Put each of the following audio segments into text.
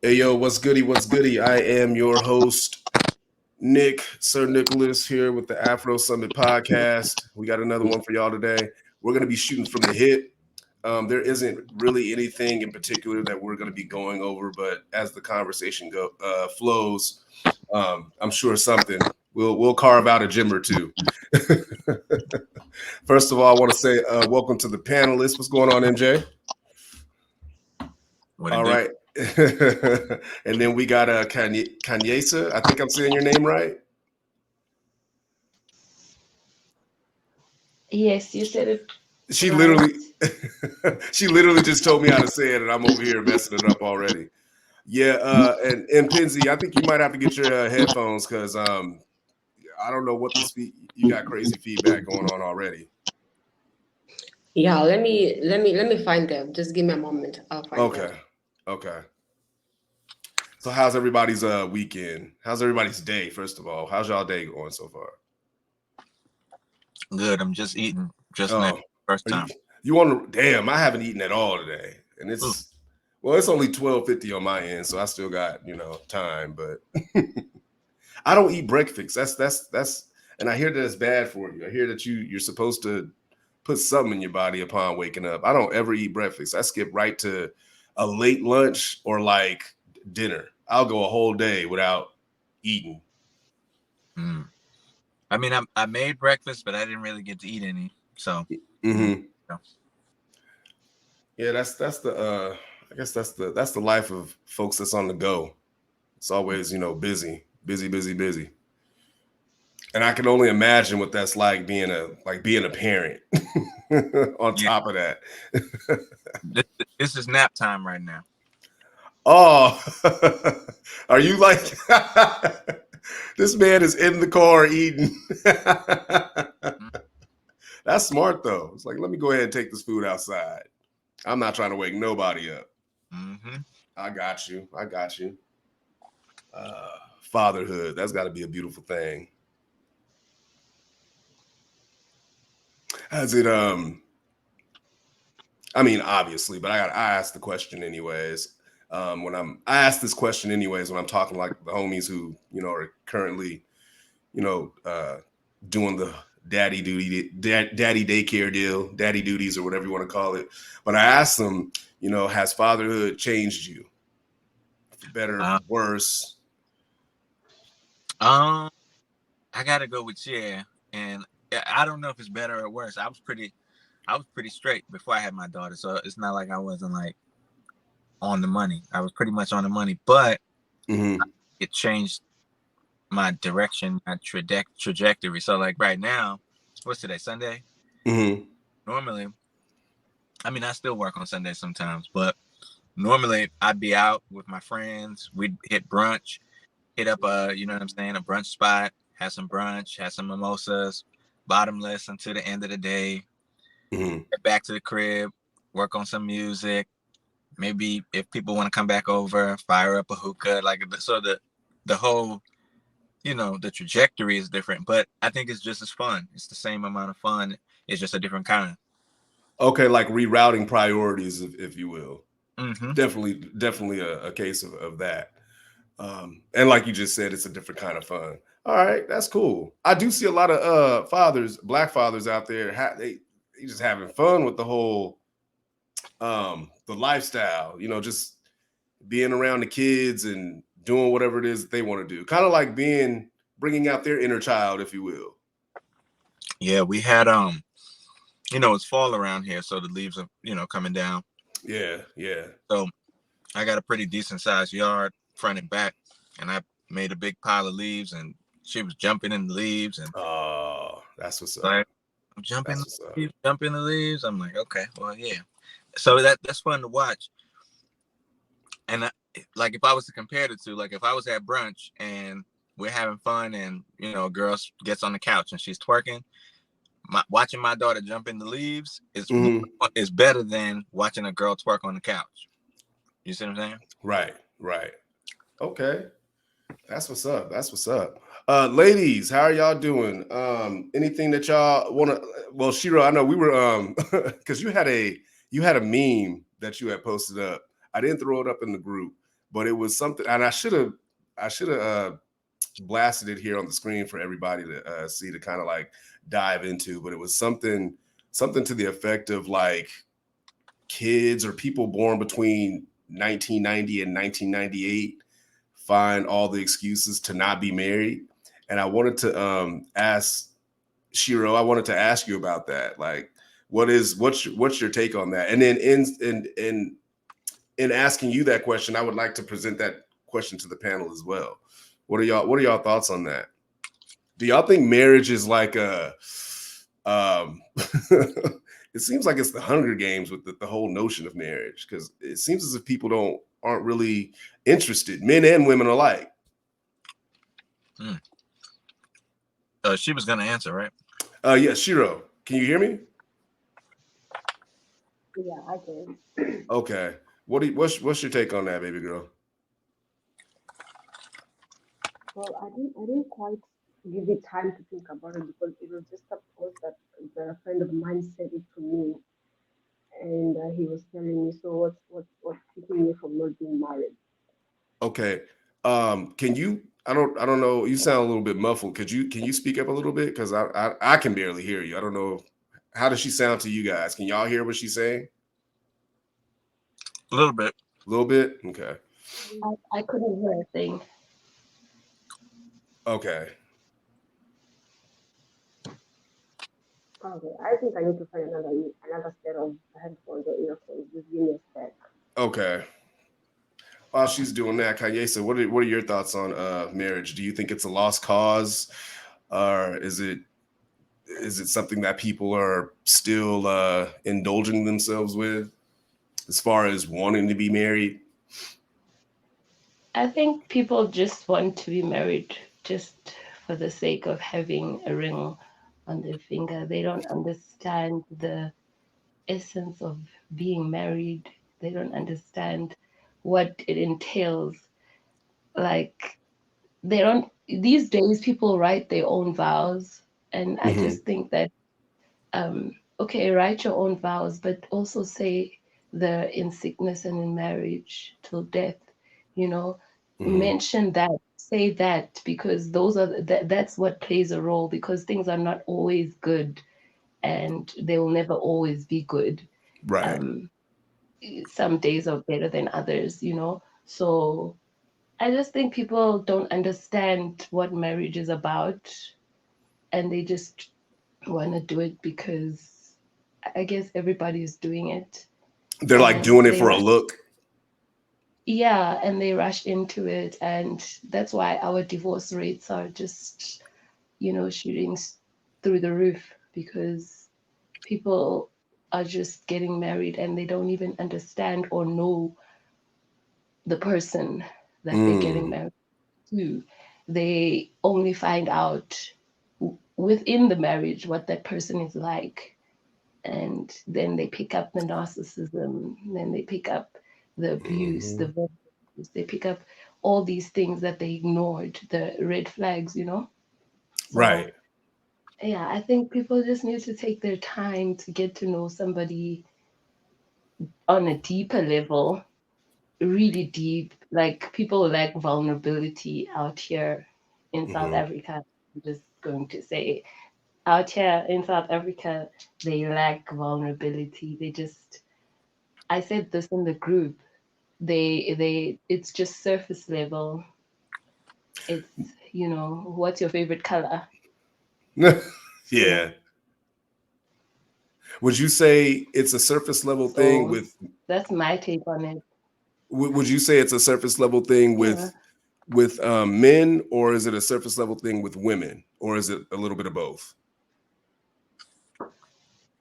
Hey yo, what's goody? What's goody? I am your host, Nick, Sir Nicholas, here with the Afro Summit podcast. We got another one for y'all today. We're going to be shooting from the hip. There isn't really anything in particular that we're going to be going over, but as the conversation flows, I'm sure something we'll carve out a gem or two. First of all, I want to say welcome to the panelists. What's going on, MJ? What All it do? right. And then we got Kanyesa. I think I'm saying your name right. Yes, you said it She right. literally she literally just told me how to say it, and I'm over here messing it up already. Yeah, and Penzi, I think you might have to get your headphones because I don't know what you got crazy feedback going on already. Yeah, let me find them. Just give me a moment. I'll find them. Okay. Okay. So how's everybody's weekend? How's everybody's day, first of all? How's y'all day going so far? Good. I'm just eating just now. Oh, First are time. you want to? Damn, I haven't eaten at all today, and Ooh. it's only 12:50 on my end, so I still got time. But I don't eat breakfast. That's, and I hear that it's bad for you. I hear that you're supposed to put something in your body upon waking up. I don't ever eat breakfast. I skip right to a late lunch or like dinner. I'll go a whole day without eating. Mm. I mean, I made breakfast, but I didn't really get to eat any. So, Mm-hmm. yeah. Yeah, that's the I guess that's the life of folks that's on the go. It's always, busy, busy, busy, busy. And I can only imagine what that's like being a parent on Yeah. top of that. This is nap time right now. Oh, are you like this man is in the car eating? Mm. That's smart though. It's like, let me go ahead and take this food outside. I'm not trying to wake nobody up. Mm-hmm. I got you. I got you. Fatherhood, that's got to be a beautiful thing. Has it I mean, obviously, but I ask the question anyways. I ask this question anyways when I'm talking like the homies who are currently you know uh, doing the daddy daycare deal, daddy duties, or whatever you want to call it. But I ask them, has fatherhood changed you for better, Uh, for worse? um, I gotta go with yeah, and I don't know if it's better or worse. I was pretty straight before I had my daughter, so it's not like I wasn't like on the money. I was pretty much on the money, but Mm-hmm. it changed my direction, my trajectory. So like right now, what's today? Sunday. Mm-hmm. Normally, I mean, I still work on Sundays sometimes, but normally I'd be out with my friends. We'd hit brunch, hit up you know what I'm saying, a brunch spot, have some brunch, have some mimosas, bottomless until the end of the day. Mm-hmm. Get back to the crib, work on some music. Maybe if people want to come back over, fire up a hookah. Like so, the whole the trajectory is different, but I think it's just as fun. It's the same amount of fun. It's just a different kind. Okay, like rerouting priorities, if you will. Mm-hmm. Definitely a case of that. And like you just said, it's a different kind of fun. All right, that's cool. I do see a lot of black fathers out there. They just having fun with the whole the lifestyle. Just being around the kids and doing whatever it is that they want to do. Kind of like bringing out their inner child, if you will. Yeah, we had it's fall around here, so the leaves are coming down. Yeah, yeah. So I got a pretty decent sized yard, front and back, and I made a big pile of leaves, and she was jumping in the leaves, and Oh, that's what's up. like I'm jumping That's the what's up. leaves, jumping the leaves. I'm like, okay, well, yeah. So that's fun to watch. And like if I was to compare the two, like if I was at brunch and we're having fun, and a girl gets on the couch and she's twerking, watching my daughter jump in the leaves Mm-hmm. is better than watching a girl twerk on the couch. You see what I'm saying? Right, right. Okay. That's what's up. That's what's up. Ladies, how are y'all doing? Anything that y'all want to? Well, Shiro, I know we were because you had a meme that you had posted up. I didn't throw it up in the group, but it was something, and I should have blasted it here on the screen for everybody to see, to kind of like dive into. But it was something to the effect of like kids or people born between 1990 and 1998 find all the excuses to not be married. And I wanted to ask Shiro, I wanted to ask you about that. Like, what's your take on that? And then in asking you that question, I would like to present that question to the panel as well. What are y'all thoughts on that? Do y'all think marriage is like a it seems like it's the Hunger Games with the whole notion of marriage, because it seems as if people aren't really interested, men and women alike. She was gonna answer, right? Yeah, Shiro, can you hear me? Yeah, I can. Okay. What's your take on that, baby girl? Well, I didn't quite give it time to think about it because it was just a post that the friend of mine sent it to me, and he was telling me, so what's keeping you from not being married? Okay. Can you? I don't know. You sound a little bit muffled. Can you speak up a little bit? Because I can barely hear you. I don't know. How does she sound to you guys? Can y'all hear what she's saying? A little bit. A little bit. Okay. I couldn't hear a thing. Okay. Okay, I think I need to find another set of headphones or earphones. Just give me a sec. Okay. While she's doing that, Kayesa, what are your thoughts on marriage? Do you think it's a lost cause, or is it something that people are still indulging themselves with, as far as wanting to be married? I think people just want to be married just for the sake of having a ring on their finger. They don't understand the essence of being married. They don't understand what it entails. Like, these days people write their own vows, and I just think that okay, write your own vows, but also say the in sickness and in marriage till death, mention that, say that, because that's what plays a role, because things are not always good and they will never always be good. Right. Some days are better than others, so I just think people don't understand what marriage is about, and they just want to do it because I guess everybody's doing it. They're like doing it for a look. Yeah, and they rush into it, and that's why our divorce rates are just, shooting through the roof, because people are just getting married and they don't even understand or know the person that they're getting married to. They only find out within the marriage what that person is like, and then they pick up the narcissism, then they pick up the abuse, the violence, they pick up all these things that they ignored, the red flags, So, right. Yeah, I think people just need to take their time to get to know somebody on a deeper level, really deep. Like, people lack vulnerability out here in South Africa. I'm just going to say, out here in South Africa, they lack vulnerability. I said this in the group. It's just surface level. It's, what's your favorite color? Yeah. Would you say it's a surface level thing with? That's my take on it. Would you say it's a surface level thing with men, or is it a surface level thing with women, or is it a little bit of both?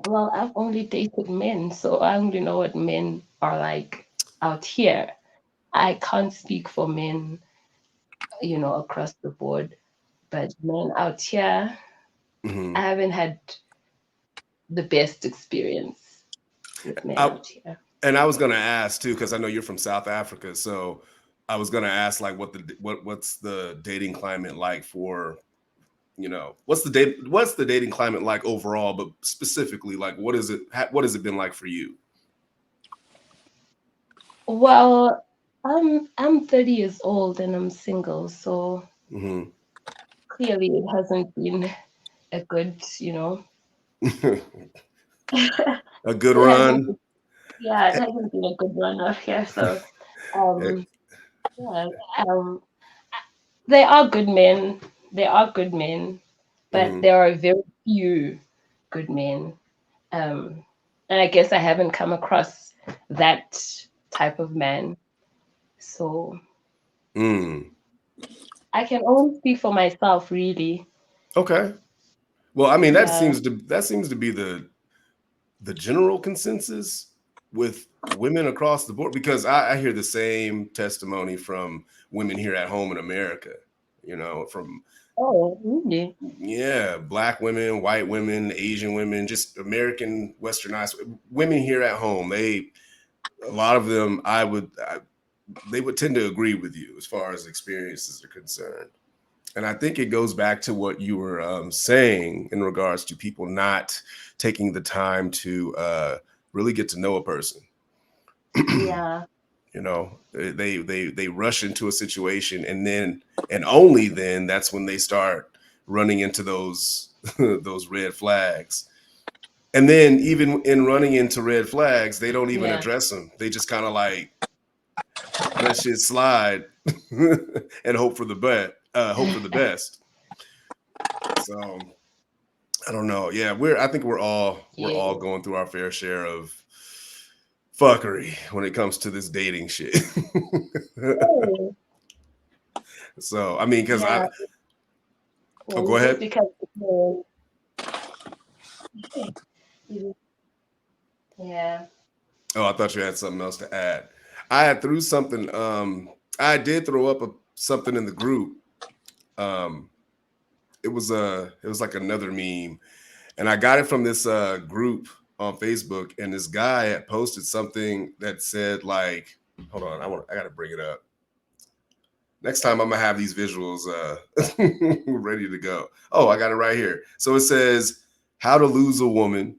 Well, I've only dated men, so I only know what men are like out here. I can't speak for men, across the board, but men out here, I haven't had the best experience with men out here. And I was gonna ask too, because I know you're from South Africa, so I was gonna ask like what's the dating climate like for, what's the dating climate like overall, but specifically like what has it been like for you? Well, I'm 30 years old and I'm single, so clearly it hasn't been a good, A good it hasn't, run. yeah, it hasn't been a good run off here. So, um, yeah, um, they are good men. They are good men, but there are very few good men. Um, and I guess I haven't come across that type of man. So I can only speak for myself, really. Okay. Well, I mean, that Yeah. seems to be the general consensus with women across the board, because I hear the same testimony from women here at home in America, from Oh, really? Black women, white women, Asian women, just American westernized women here at home. A lot of them, they would tend to agree with you as far as experiences are concerned. And I think it goes back to what you were saying in regards to people not taking the time to really get to know a person. Yeah. They rush into a situation, and only then that's when they start running into those those red flags. And then even in running into red flags, they don't even Yeah. address them. They just kind of like let shit slide and hope for the best. So I don't know. Yeah, I think we're all Yeah. going through our fair share of fuckery when it comes to this dating shit. Oh, So I mean, because yeah. go Just ahead. because, yeah. Oh, I thought you had something else to add. I had threw something. I did throw up something in the group. Um, it was like another meme, and I got it from this group on Facebook, and this guy had posted something that said like, hold on, I got to bring it up. Next time I'm gonna have these visuals ready to go. Oh, I got it right here. So it says how to lose a woman.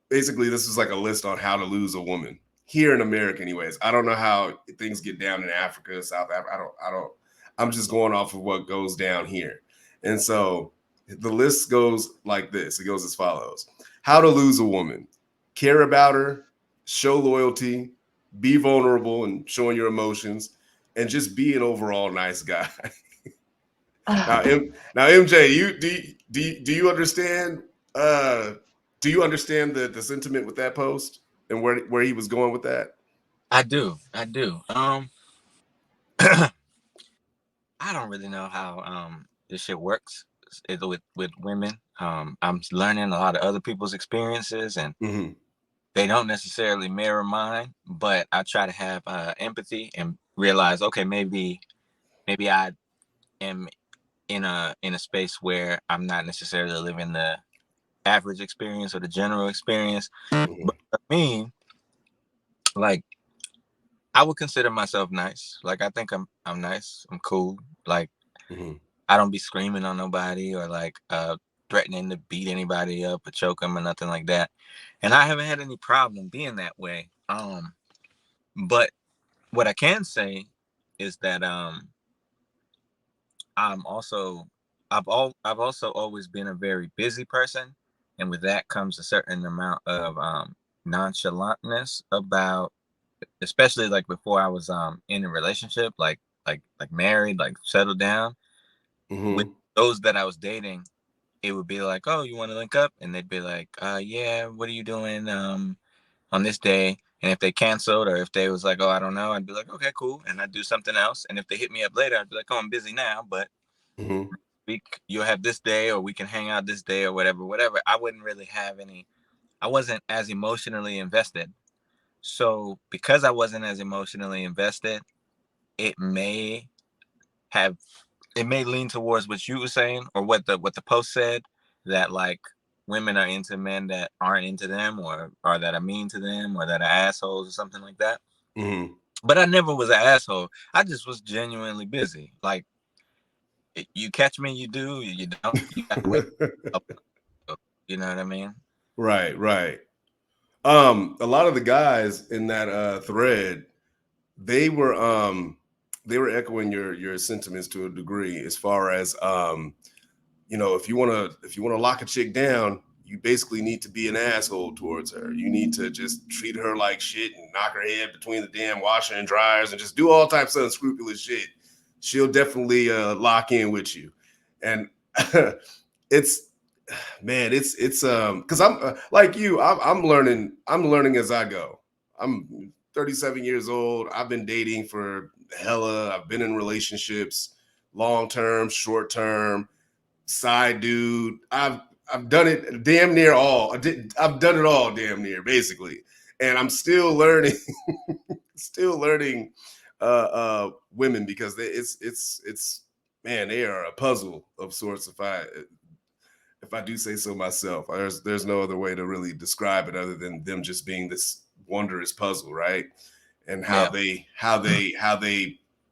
Basically, this is like a list on how to lose a woman here in America, anyways. I don't know how things get down in Africa, South Africa. I don't. I'm just going off of what goes down here. And so the list goes like this. It goes as follows: how to lose a woman, care about her, show loyalty, be vulnerable and showing your emotions, and just be an overall nice guy. Now, MJ, do you understand? Do you understand the sentiment with that post and where he was going with that? I do. I don't really know how this shit works with women. I'm learning a lot of other people's experiences, and they don't necessarily mirror mine. But I try to have empathy and realize, okay, maybe I am in a space where I'm not necessarily living the average experience or the general experience. But for me, like, I would consider myself nice. Like, I think I'm nice. I'm cool. Like, I don't be screaming on nobody or like threatening to beat anybody up or choke them or nothing like that. And I haven't had any problem being that way. But what I can say is that I'm also I've also always been a very busy person, and with that comes a certain amount of nonchalantness about, especially like before I was in a relationship, like married, like settled down. With those that I was dating, it would be like, oh, you want to link up? And they'd be like, yeah, what are you doing on this day? And if they canceled or if they was like, oh, I don't know, I'd be like, okay, cool. And I'd do something else. And if they hit me up later, I'd be like, oh, I'm busy now, but you'll have this day or we can hang out this day or whatever. I wouldn't really have I wasn't as emotionally invested. So because I wasn't as emotionally invested, it may have it may lean towards what you were saying or what the post said, that like women are into men that aren't into them or that are mean to them or that are assholes or something like that. But I never was an asshole. I just was genuinely busy. Like, you catch me, you do. You don't, you gotta wait. You know what I mean? Right. A lot of the guys in that thread, they were echoing your sentiments to a degree, as far as if you want to lock a chick down, you basically need to be an asshole towards her. You need to just treat her like shit and knock her head between the damn washer and dryers and just do all types of unscrupulous shit. She'll definitely lock in with you. And it's because I'm like you, I'm learning as I go. I'm 37 years old. I've been dating for hella. I've been in relationships, long term, short term, side dude. I've done it damn near all. I've done it all damn near, basically, and I'm still learning, still learning women, because it's man, they are a puzzle of sorts. If I do say so myself, there's no other way to really describe it other than them just being this wondrous puzzle, right? And how they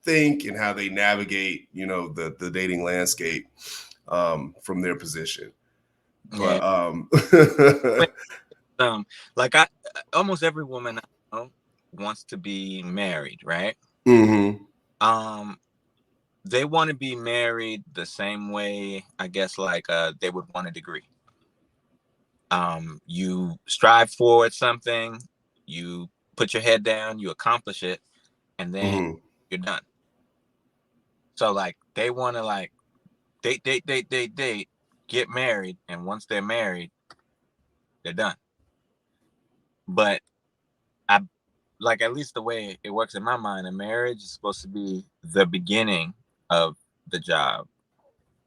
think and how they navigate, the dating landscape from their position. But like I almost every woman I know wants to be married, right? Mm-hmm. They want to be married the same way, I guess, like they would want a degree. You strive for something, you put your head down, you accomplish it, and then you're done. So like they want to like date, get married, and once they're married, they're done. But I like, at least the way it works in my mind, a marriage is supposed to be the beginning of the job,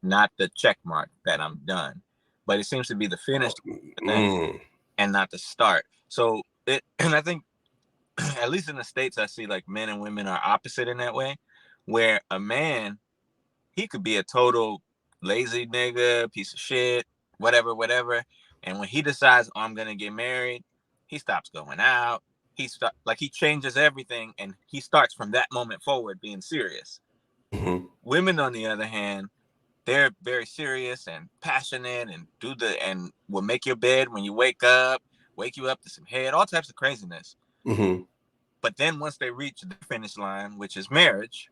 not the check mark that I'm done. But it seems to be the finished thing and not the start. So and I think at least in the States, I see like men and women are opposite in that way, where a man, he could be a total lazy nigga, piece of shit, whatever. And when he decides, oh, I'm gonna get married, he stops going out. He changes everything, and he starts from that moment forward being serious. Women, on the other hand, they're very serious and passionate and and will make your bed when you wake you up to some head, all types of craziness. But then once they reach the finish line, which is marriage,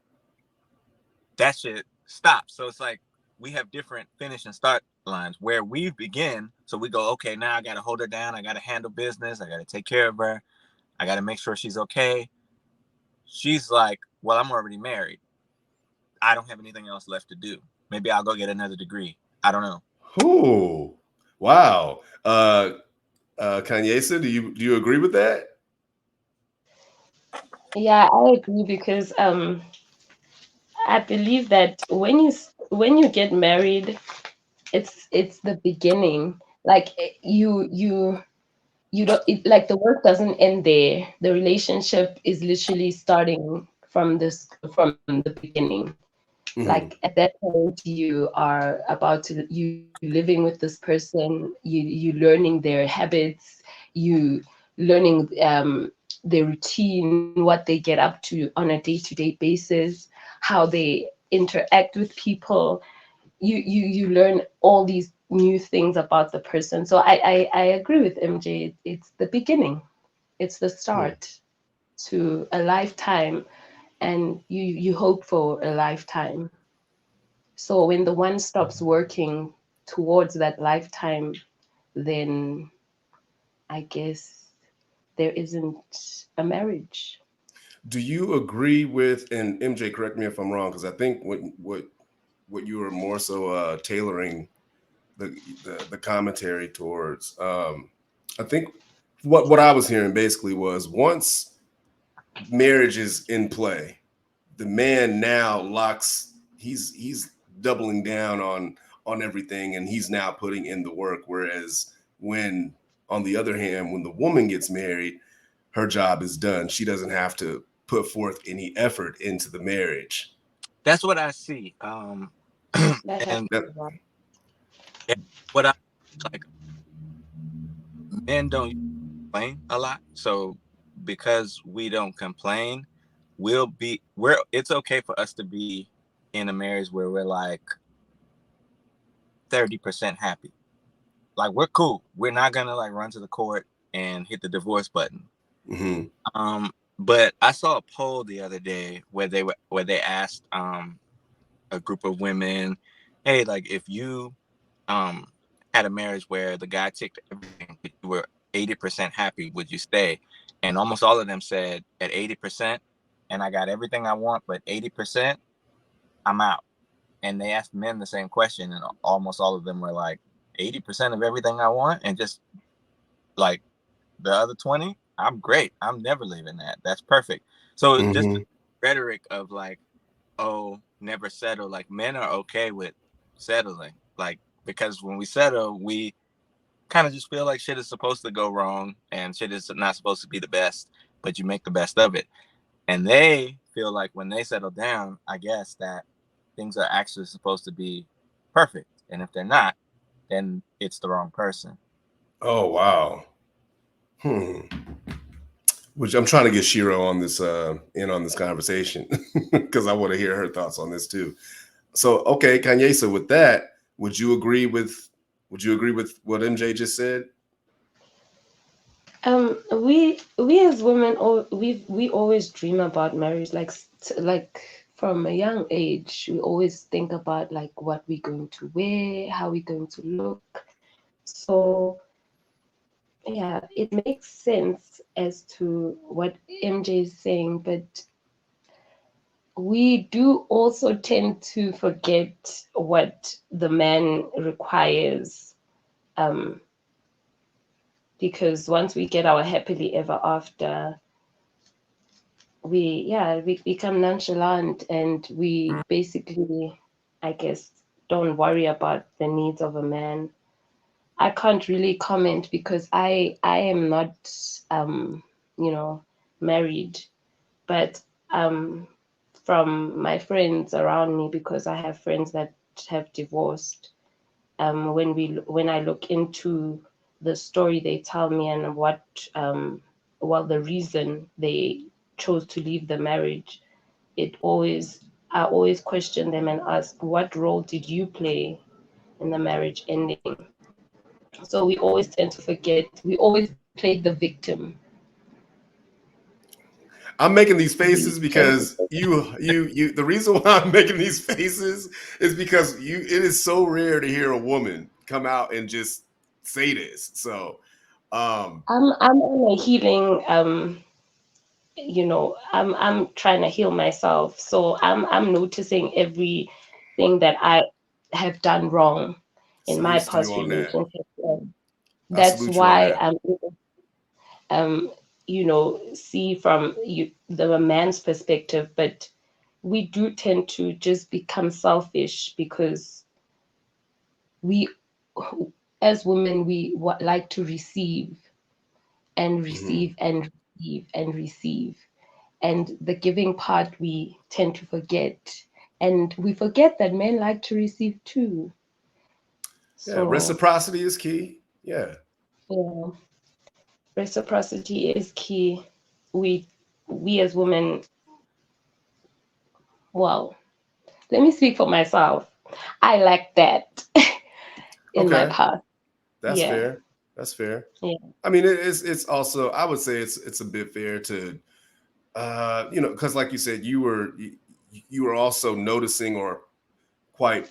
that shit stops. So it's like we have different finish and start lines where we begin. So we go, okay, now I got to hold her down. I got to handle business. I got to take care of her. I got to make sure she's okay. She's like, well, I'm already married. I don't have anything else left to do. Maybe I'll go get another degree. I don't know. Ooh, wow. Kanyesa, do you agree with that? Yeah, I agree, because I believe that when you get married, it's the beginning. Like you don't like, the work doesn't end there. The relationship is literally starting from the beginning. Like at that point, you are about to you living with this person, you learning their habits, you learning their routine, what they get up to on a day-to-day basis, how they interact with people. You learn all these new things about the person. So I agree with MJ. It's the beginning, it's the start to a lifetime, and you hope for a lifetime. So when the one stops working towards that lifetime, then I guess there isn't a marriage. Do you agree with, and MJ, correct me if I'm wrong, because I think what you were more so tailoring the commentary towards, I think what I was hearing basically was, once marriage is in play, the man now he's doubling down on everything, and he's now putting in the work. Whereas when, on the other hand, when the woman gets married, her job is done. She doesn't have to put forth any effort into the marriage. That's what I see. That And happens a lot. what I like, men don't complain a lot. So because we don't complain, it's okay for us to be in a marriage where we're like 30% happy. Like, we're cool. We're not gonna like run to the court and hit the divorce button. But I saw a poll the other day where they asked a group of women, hey, like if you had a marriage where the guy ticked everything, but you were 80% happy, would you stay? And almost all of them said at 80%, and I got everything I want, but 80%, I'm out. And they asked men the same question, and almost all of them were like, 80% of everything I want, and just like the other 20, I'm great. I'm never leaving that. That's perfect. So just the rhetoric of like, oh, never settle. Like men are okay with settling, like because when we settle, we kind of just feel like shit is supposed to go wrong and shit is not supposed to be the best, but you make the best of it. And they feel like when they settle down, I guess that things are actually supposed to be perfect, and if they're not, then it's the wrong person. Oh wow. Which I'm trying to get Shiro on this in on this conversation because I want to hear her thoughts on this too. So okay, Kanye, so with that, would you agree with what MJ just said? We as women, we always dream about marriage, like from a young age. We always think about like what we're going to wear, how we're going to look. So yeah, it makes sense as to what MJ is saying, but we do also tend to forget what the man requires. Because once we get our happily ever after, we become nonchalant and we basically, I guess, don't worry about the needs of a man. I can't really comment because I am not married, but from my friends around me, because I have friends that have divorced, when I look into the story they tell me and what the reason they chose to leave the marriage, I always question them and ask, what role did you play in the marriage ending? So we always tend to forget. We always play the victim. I'm making these faces because you the reason why I'm making these faces is because it is so rare to hear a woman come out and just say this. So I'm on a healing I'm trying to heal myself. So I'm noticing everything that I have done wrong in my salutes to you past on that. relationship. I That's salute you on why that. see from the man's perspective, but we do tend to just become selfish because we, as women, we like to receive and receive and receive and receive. And the giving part we tend to forget. And we forget that men like to receive too. Yeah, So reciprocity is key. Yeah. yeah, reciprocity is key. We as women, well, let me speak for myself. I lack that in my Okay. past. That's Yeah. fair. That's fair. Yeah. I mean, it's also, I would say it's a bit fair to because like you said, you were also noticing or quite,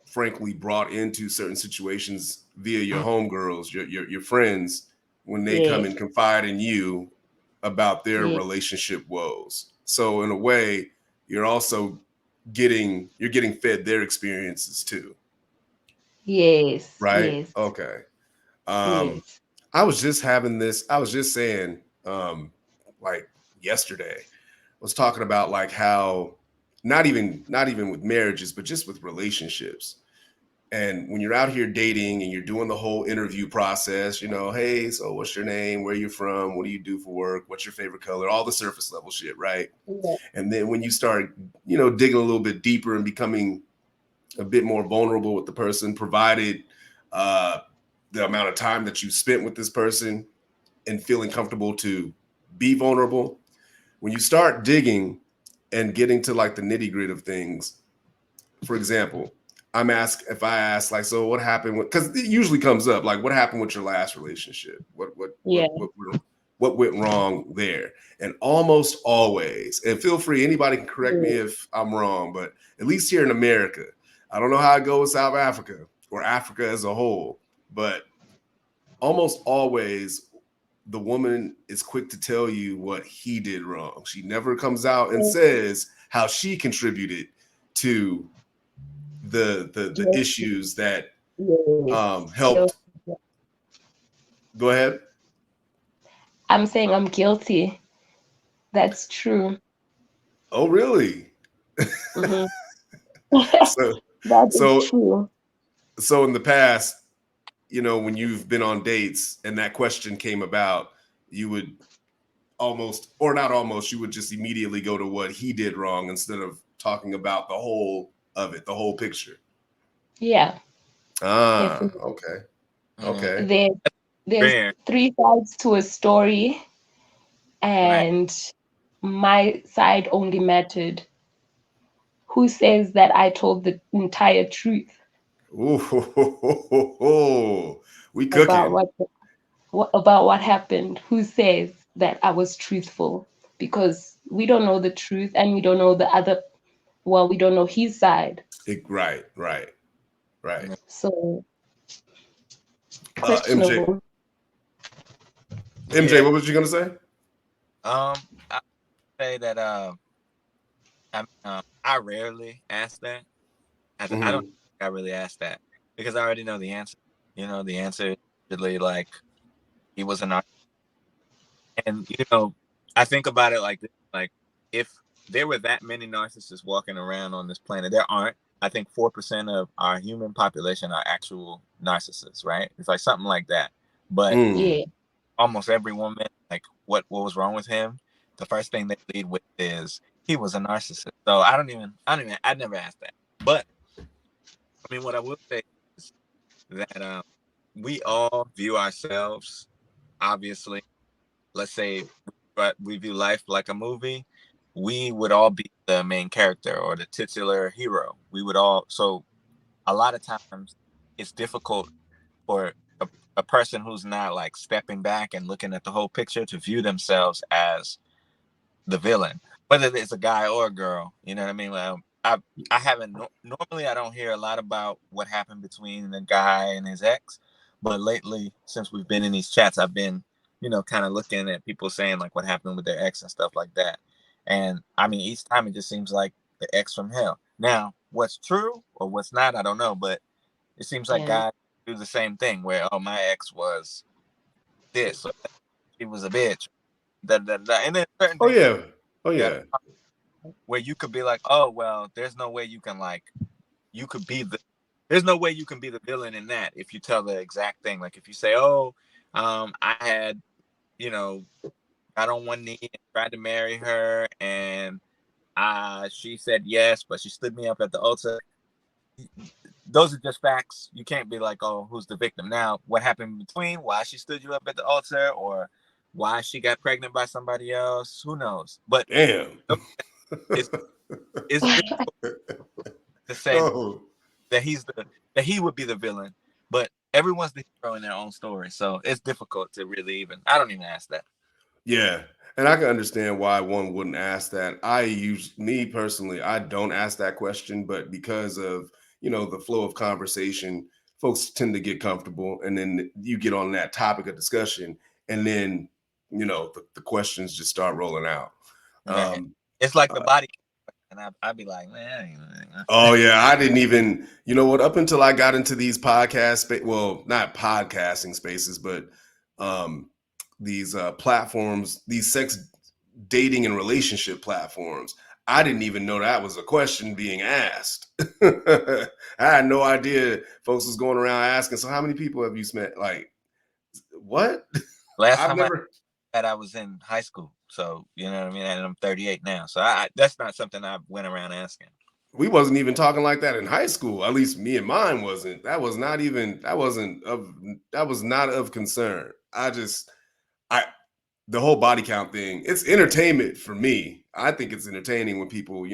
frankly brought into certain situations via your homegirls, your friends, when they come Yeah. and confide in you about their Yeah. relationship woes. So in a way, you're getting fed their experiences too, Yes. right? Yes. Okay. Um, Yes. I was just saying, like yesterday, was talking about like how not even with marriages, but just with relationships. And when you're out here dating and you're doing the whole interview process, hey, so what's your name? Where you from? What do you do for work? What's your favorite color? All the surface level shit, right? Yeah. And then when you start, digging a little bit deeper and becoming a bit more vulnerable with the person, provided uh, the amount of time that you spent with this person and feeling comfortable to be vulnerable, when you start digging and getting to like the nitty gritty of things, for example, if I ask like, so what happened with, because it usually comes up like, what happened with your last relationship? Yeah. what went wrong there. And almost always, and feel free, anybody can correct me if I'm wrong, but at least here in America, I don't know how it goes South Africa or Africa as a whole, but almost always the woman is quick to tell you what he did wrong. She never comes out and says how she contributed to the issues that helped. Go ahead. I'm saying I'm guilty. That's true. Oh, really? Mm-hmm. So, That is true. So in the past, you know, when you've been on dates and that question came about, you would almost, or not almost, you would just immediately go to what he did wrong instead of talking about the whole of it, the whole picture. Yeah. Ah, okay. Okay. There's three sides to a story, and my side only mattered. Who says that I told the entire truth? Ooh, we cooking. About what happened? Who says that I was truthful? Because we don't know the truth, and we don't know the other. Well, we don't know his side. Right. So questionable. MJ, what was you gonna say? I say that I rarely ask that. I don't think I really ask that because I already know the answer. You know, the answer is really like he was an artist. And you know, I think about it like this, like if there were that many narcissists walking around on this planet, there aren't. I think 4% of our human population are actual narcissists, right? It's like something like that. But Yeah. almost every woman, like what was wrong with him? The first thing they lead with is he was a narcissist. So I never asked that. But I mean, what I will say is that we all view ourselves, obviously. Let's say, but we view life like a movie. We would all be the main character or the titular hero. We would all. So a lot of times, it's difficult for a person who's not like stepping back and looking at the whole picture to view themselves as the villain, whether it's a guy or a girl. You know what I mean? I haven't normally I don't hear a lot about what happened between the guy and his ex, but lately since we've been in these chats, I've been kind of looking at people saying like what happened with their ex and stuff like that. And I mean, each time it just seems like the ex from hell. Now, what's true or what's not, I don't know, but it seems like guys do the same thing where my ex was this, or she was a bitch, and then certain things. Oh yeah. Where you could be like, oh well, there's no way you can there's no way you can be the villain in that if you tell the exact thing. Like if you say, oh, I had, got on one knee and tried to marry her, and she said yes, but she stood me up at the altar. Those are just facts. You can't be like, oh, who's the victim? Now, what happened in between? Why she stood you up at the altar, or why she got pregnant by somebody else? Who knows? But damn, it's difficult to say that he would be the villain, but everyone's the hero in their own story, so it's difficult to really I don't even ask that. Yeah, and I can understand why one wouldn't ask that. Me personally, I don't ask that question, but because of the flow of conversation, folks tend to get comfortable, and then you get on that topic of discussion, and then the questions just start rolling out. It's like the body, and I'd be like, man. Oh yeah, I didn't even. You know what? Up until I got into these well, not podcasting spaces, but these platforms, these sex dating and relationship platforms, I didn't even know that was a question being asked. I had no idea folks was going around asking, so how many people have you met? Like, what? Last time I was in high school, so you know what I mean, and I'm 38 now, so that's not something I went around asking. We wasn't even talking like that in high school. At least me and mine wasn't. That was not of concern. The whole body count thing, it's entertainment for me. I think it's entertaining when people,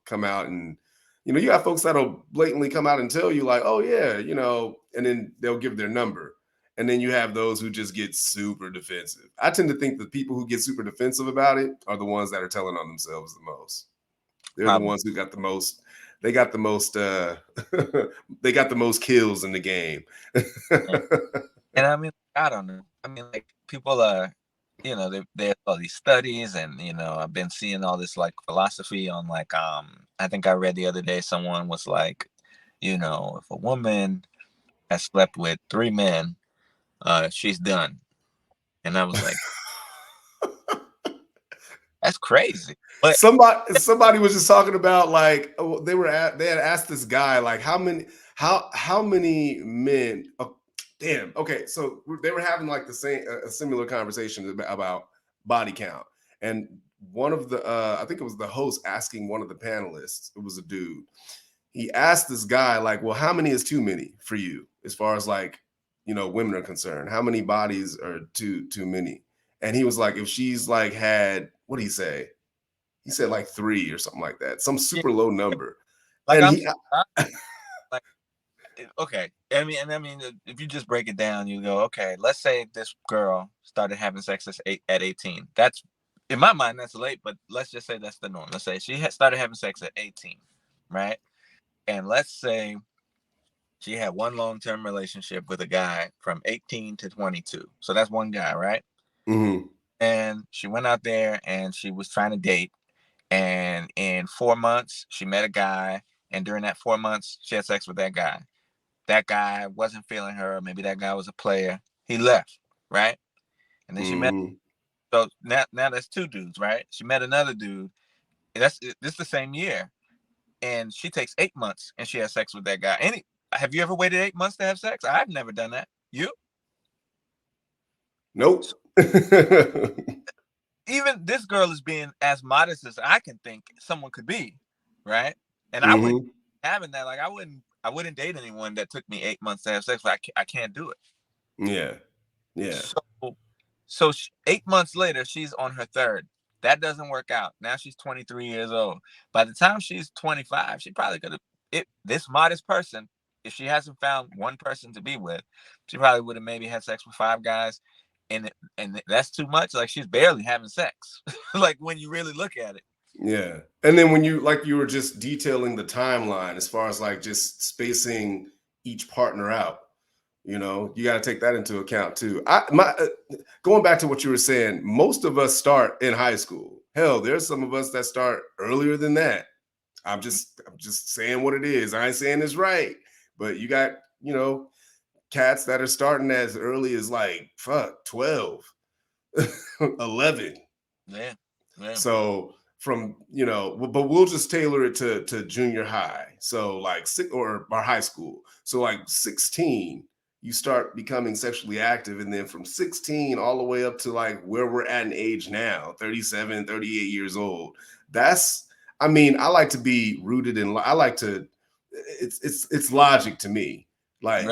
come out and, you have folks that'll blatantly come out and tell you like, oh yeah, and then they'll give their number. And then you have those who just get super defensive. I tend to think the people who get super defensive about it are the ones that are telling on themselves the most. They're the ones who got the most. They got the most. They got the most kills in the game. And I mean, I don't know. I mean, like people are, you know, there's all these studies, and you know, I've been seeing all this like philosophy on like, I think I read the other day someone was like, you know, if a woman has slept with 3 men, she's done, and I was like, that's crazy. But somebody was just talking about like they had asked this guy like how many men. Oh, damn. Okay, so they were having like a similar conversation about body count, and one of the I think it was the host asking one of the panelists. It was a dude. He asked this guy like, well, how many is too many for you as far as like, you know, women are concerned? How many bodies are too many? And he was like, if she's like had, what did he say? He said like 3 or something like that, some super low number. like And like, okay. I mean, if you just break it down, you go, okay, let's say this girl started having sex at 18. That's, in my mind, that's late, but let's just say that's the norm. Let's say she started having sex at 18, right? And let's say she had one long-term relationship with a guy from 18 to 22. So that's one guy, right? mm-hmm. And she went out there and she was trying to date. And in 4 months, she met a guy. And during that 4 months, she had sex with that guy. That guy wasn't feeling her. Maybe that guy was a player. He left, right? And then she met. So now that's 2 dudes, right? She met another dude. This the same year. And she takes 8 months and she has sex with that guy. Have you ever waited 8 months to have sex? I've never done that. You? Nope. Even this girl is being as modest as I can think someone could be, right? And I wouldn't having that. Like I wouldn't date anyone that took me 8 months to have sex. I can't do it. Yeah. So 8 months later, she's on her 3rd. That doesn't work out. Now she's 23 years old. By the time she's 25, she probably could have. This modest person, if she hasn't found one person to be with, she probably would have maybe had sex with 5 guys, and that's too much. Like she's barely having sex. Like when you really look at it. Yeah. And then when you were just detailing the timeline as far as like just spacing each partner out, you know, you got to take that into account too. Going back to what you were saying, most of us start in high school. Hell, there's some of us that start earlier than that. I'm just saying what it is. I ain't saying it's right, but you got, you know, cats that are starting as early as like 12, 11. Yeah. So from, you know, but we'll just tailor it to junior high. So like or high school. So like 16, you start becoming sexually active. And then from 16 all the way up to like where we're at in age now, 37, 38 years old. I mean, I like to be rooted in, it's logic to me. Like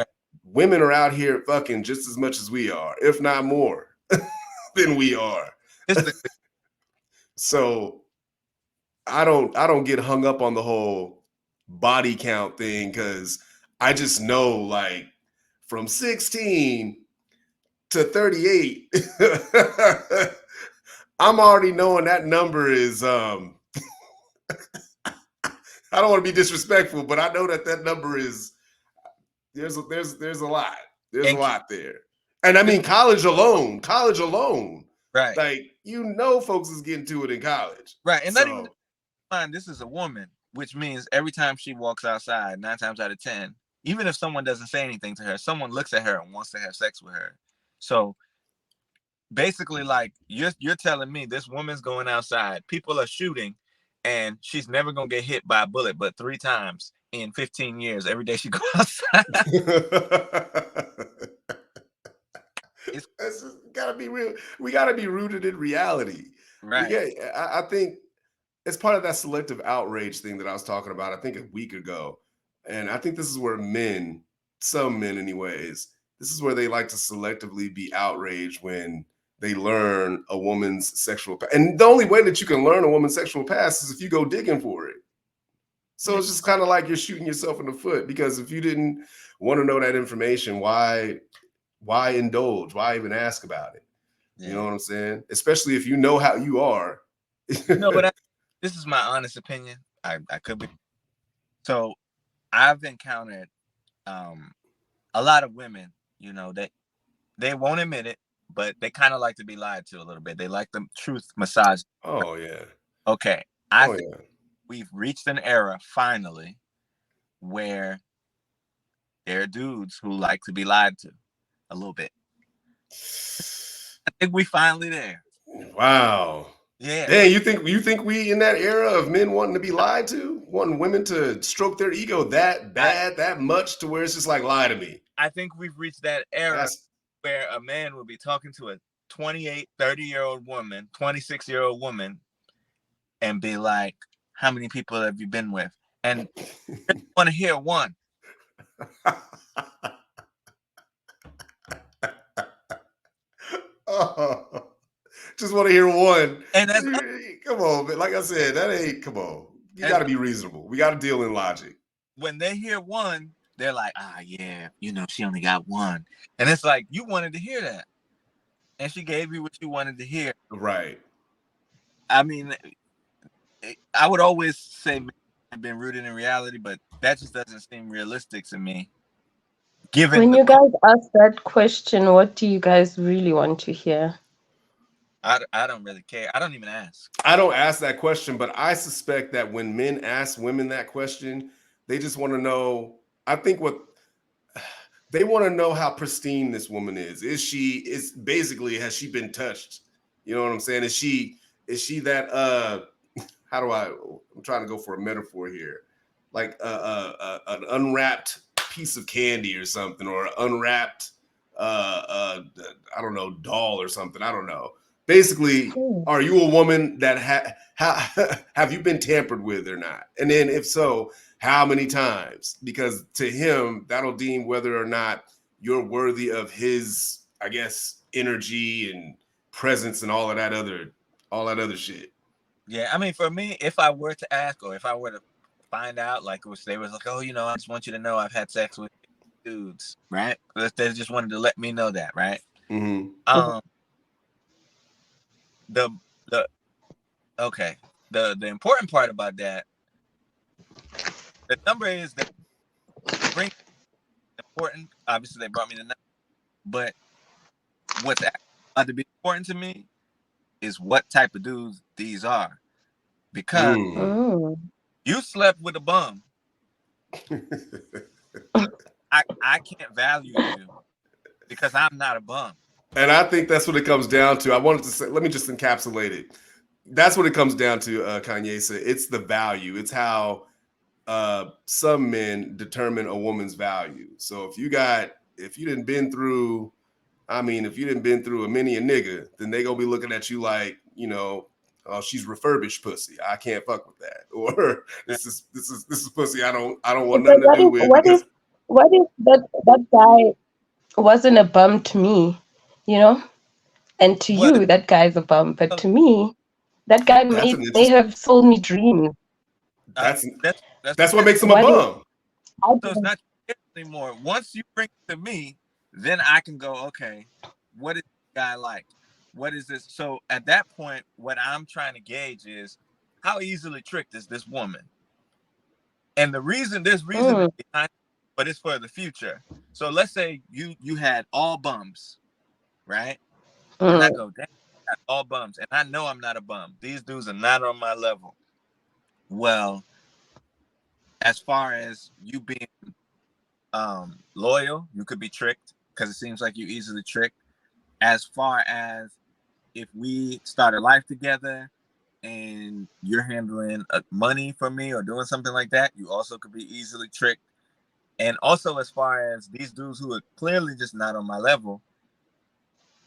women are out here fucking just as much as we are, if not more than we are. So I don't get hung up on the whole body count thing, because I just know like from 16 to 38, I'm already knowing that number is I don't want to be disrespectful, but I know that number is there's a lot. There's a lot there. And I mean college alone. Right. Like, you know, folks is getting to it in college. Right. And not even mind, this is a woman, which means every time she walks outside, 9 times out of 10, even if someone doesn't say anything to her, someone looks at her and wants to have sex with her. So basically, like you're telling me this woman's going outside, people are shooting, and she's never gonna get hit by a bullet, but 3 times in 15 years, every day she goes outside. It's just gotta be real. We gotta be rooted in reality. Right. I think it's part of that selective outrage thing that I was talking about, I think a week ago. And I think this is where some men anyways, this is where they like to selectively be outraged when they learn a woman's sexual past. And the only way that you can learn a woman's sexual past is if you go digging for it. So it's just kind of like you're shooting yourself in the foot, because if you didn't want to know that information, why why indulge? Why even ask about it? Yeah. You know what I'm saying? Especially if you know how you are. You know what? This is my honest opinion. I could be. So I've encountered a lot of women, you know, that they won't admit it, but they kind of like to be lied to a little bit. They like the truth massage. Oh yeah. Okay. I Oh think yeah. we've reached an era finally where there are dudes who like to be lied to a little bit. I think we finally there. Wow. Yeah. Dang, you think we in that era of men wanting to be lied to, wanting women to stroke their ego that bad, that much to where it's just like, lie to me? I think we've reached that era That's where a man will be talking to a 28, 30-year-old woman, 26-year-old woman, and be like, how many people have you been with? And I want to hear one. oh, just want to hear one. And that's Come on, man. Like I said, that ain't, come on. You got to be reasonable. We got to deal in logic. When they hear one, they're like, yeah, you know, she only got one. And it's like, you wanted to hear that. And she gave you what you wanted to hear. Right. I mean, I would always say I've been rooted in reality, but that just doesn't seem realistic to me. Given When you guys ask that question, what do you guys really want to hear? I don't really care. I don't even ask. I don't ask that question, but I suspect that when men ask women that question, they just want to know. I think what they want to know how pristine this woman is. Is basically, has she been touched? You know what I'm saying? Is she that I'm trying to go for a metaphor here. Like an unwrapped piece of candy or something, or an unwrapped I don't know, doll or something. I don't know. Basically, are you a woman that have you been tampered with or not? And then if so, how many times? Because to him, that'll deem whether or not you're worthy of his, I guess, energy and presence and all that other shit. Yeah, I mean, for me, if I were to ask, or if I were to find out, like they was like, oh, you know, I just want you to know I've had sex with dudes, right? They just wanted to let me know that, right? Mm-hmm. The important part about that, the number is that bring important. Obviously, they brought me the number, but what's to be important to me is what type of dudes these are, because you slept with a bum. I can't value you because I'm not a bum. And I think that's what it comes down to. I wanted to say, let me just encapsulate it. That's what it comes down to, Kanye said. It's the value. It's how some men determine a woman's value. So if you didn't been through, if you didn't been through a many a nigga, then they gonna be looking at you like, you know, oh, she's refurbished pussy. I can't fuck with that. Or this is pussy I don't want nothing to do with. What if that guy wasn't a bum to me, you know? And to you, that guy's a bum. But to me, that guy may have sold me dreams. That's what makes him a bum. So it's not anymore. Once you bring it to me, then I can go, okay, what is this guy like? What is this? So at that point, what I'm trying to gauge is how easily tricked is this woman? And there's reason behind it, but it's for the future. So let's say you had all bums, right? And I go, damn, I got all bums. And I know I'm not a bum. These dudes are not on my level. Well, as far as you being loyal, you could be tricked because it seems like you easily tricked. As far as if we start a life together and you're handling money for me or doing something like that, you also could be easily tricked. And also, as far as these dudes who are clearly just not on my level,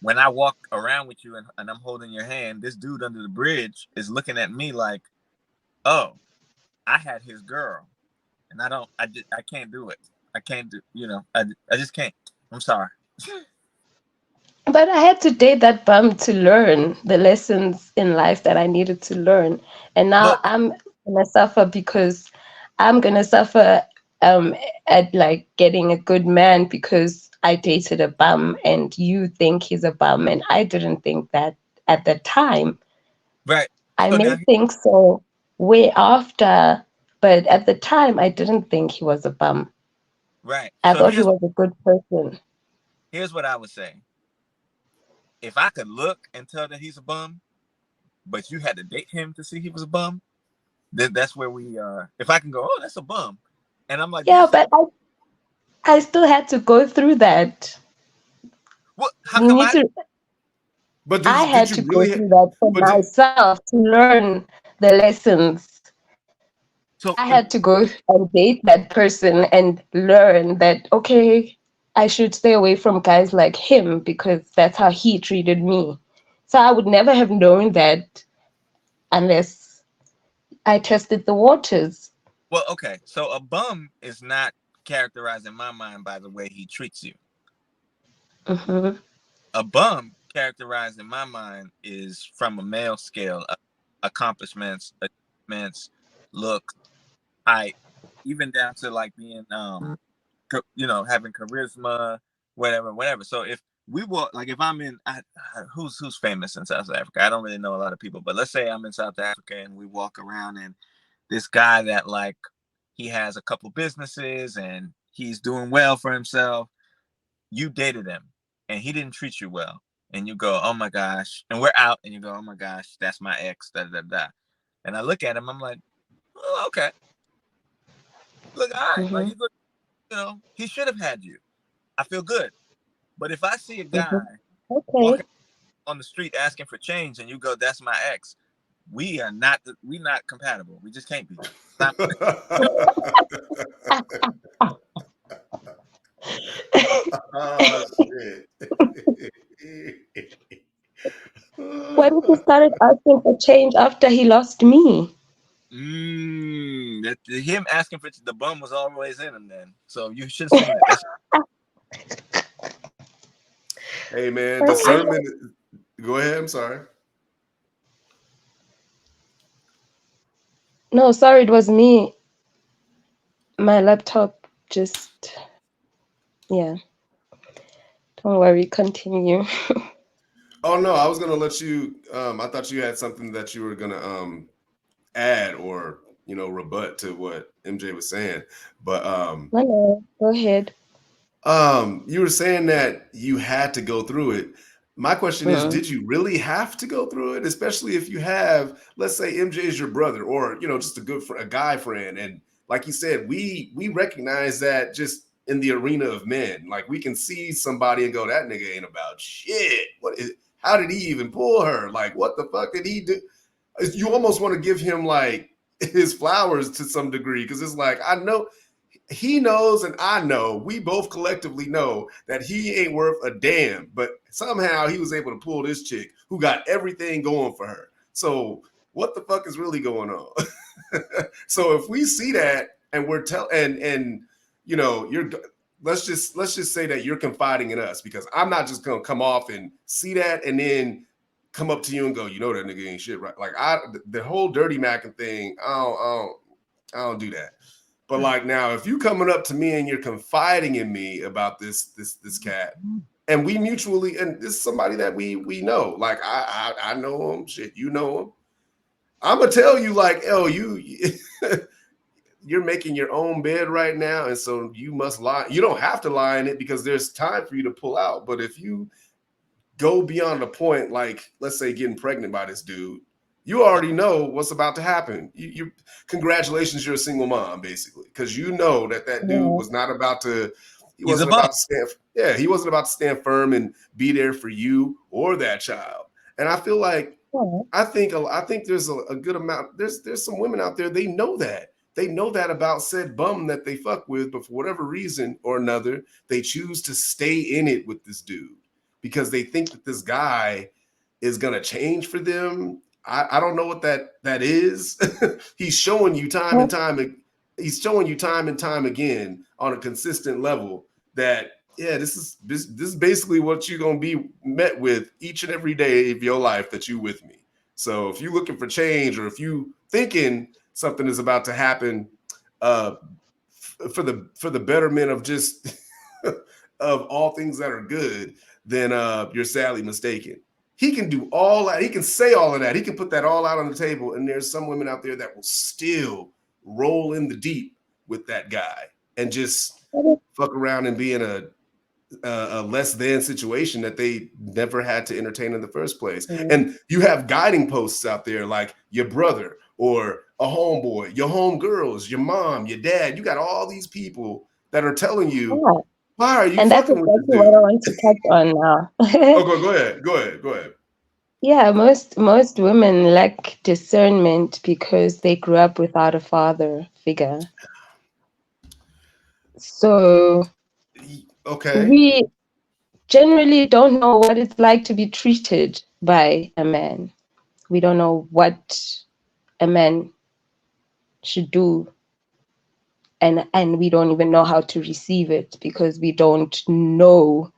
when I walk around with you and I'm holding your hand, this dude under the bridge is looking at me like, oh, I had his girl. And I can't do it. I can't do, I just can't. I'm sorry. But I had to date that bum to learn the lessons in life that I needed to learn. And now I'm going to suffer because I'm going to suffer at like getting a good man because I dated a bum and you think he's a bum, and I didn't think that at the time. Right. I So may now, think so way after, but at the time I didn't think he was a bum. right. I So thought he was a good person. here's what I would say. If I could look and tell that he's a bum, but you had to date him to see he was a bum, then that's where we if I can go, oh, that's a bum. And I'm like, Yeah, but I still had to go through that. what, how You come need I to But I did had you to go really? through that for But did, myself to learn the lessons. so I had to go and date that person and learn that, okay, I should stay away from guys like him because that's how he treated me. So I would never have known that unless I tested the waters. well, okay. So a bum is not characterized in my mind by the way he treats you. Hmm. A bum characterized in my mind is from a male scale, accomplishments, achievements, look, height, even down to like being having charisma, whatever. So if we walk, like if I'm in who's famous in South Africa, I don't really know a lot of people, but let's say I'm in South Africa and we walk around and this guy that like he has a couple businesses and he's doing well for himself, you dated him and he didn't treat you well, and you go, oh my gosh, and we're out and you go, oh my gosh, that's my ex, da da da, and I look at him, I'm like, oh, okay, look, all right, like Hmm. you look, he should have had you. I feel good. But if I see a Hmm. guy Okay. walking on the street asking for change and you go, that's my ex, we not compatible. We just can't be. oh shit. What if he started asking for change after he lost me? Him asking for the bum was always in him then. So you should have seen it. That's Hey man, Well, I discernment. Go ahead. I'm sorry. No, sorry, it was me. My laptop just, yeah. Don't worry, continue. Oh no, I was gonna let you. I thought you had something that you were gonna add or rebut to what MJ was saying, but No, no, go ahead. you were saying that you had to go through it. My question is, Mm. did you really have to go through it? Especially if you have, let's say MJ is your brother or just a guy friend. And like you said, we recognize that just in the arena of men. Like we can see somebody and go, that nigga ain't about shit. How did he even pull her? Like, what the fuck did he do? You almost want to give him like his flowers to some degree, because it's like, I know he knows and I know, we both collectively know that he ain't worth a damn, but somehow he was able to pull this chick who got everything going for her. So what the fuck is really going on? So if we see that and we're you're, let's just say that you're confiding in us, because I'm not just gonna come off and see that and then come up to you and go, that nigga ain't shit, right? Like the whole dirty macking thing, I don't do that. But like now, if you coming up to me and you're confiding in me about this cat, and we mutually, and this is somebody that we know, like I know him, shit, you know him. I'm gonna tell you like, you're making your own bed right now, and so you must lie. You don't have to lie in it because there's time for you to pull out. But if you go beyond the point, like let's say getting pregnant by this dude, you already know what's about to happen. You congratulations, you're a single mom, basically, because you know that dude Yeah. was not about to. He he's a wasn't bum. about to stand. Yeah, he wasn't about to stand firm and be there for you or that child. And I feel like Yeah. I think there's a good amount. There's some women out there, they know that. They know that about said bum that they fuck with, but for whatever reason or another, they choose to stay in it with this dude because they think that this guy is gonna change for them. I don't know what that is. He's showing you time and time. He's showing you time and time again on a consistent level that this is basically what you're gonna be met with each and every day of your life that you with me. So if you're looking for change, or if you thinking something is about to happen, for the betterment of just of all things that are good, then you're sadly mistaken. He can do all that. He can say all of that. He can put that all out on the table. And there's some women out there that will still roll in the deep with that guy and just fuck around and be in a less than situation that they never had to entertain in the first place. And you have guiding posts out there like your brother or a homeboy, your homegirls, your mom, your dad. You got all these people that are telling you, why are you and that's fucking with exactly this what dude? I want to touch on now. Oh, go ahead. Yeah, most women lack discernment because they grew up without a father figure. So Okay. we generally don't know what it's like to be treated by a man. We don't know what a man should do, and we don't even know how to receive it because we don't know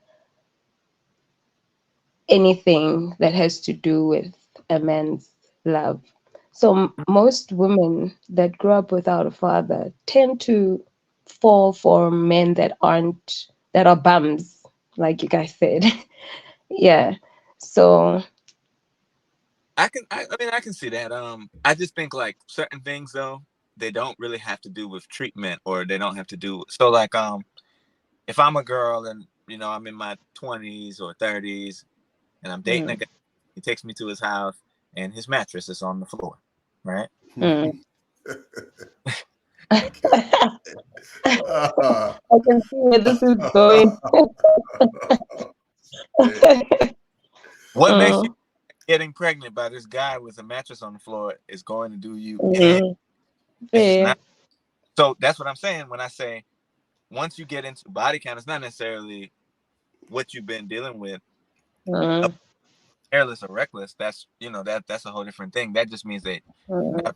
anything that has to do with a man's love. So most women that grow up without a father tend to fall for men that are bums, like you guys said. Yeah. So I mean, I can see that. I just think like certain things though, they don't really have to do with treatment, or they don't have to do so. Like, if I'm a girl and I'm in my 20s or 30s and I'm dating a guy, he takes me to his house and his mattress is on the floor, right? I can see where this is going. What makes you getting pregnant by this guy with a mattress on the floor is going to do you in? It's just not. So that's what I'm saying when I say once you get into body count, it's not necessarily what you've been dealing with. Careless or reckless, that's that's a whole different thing. That just means that you're not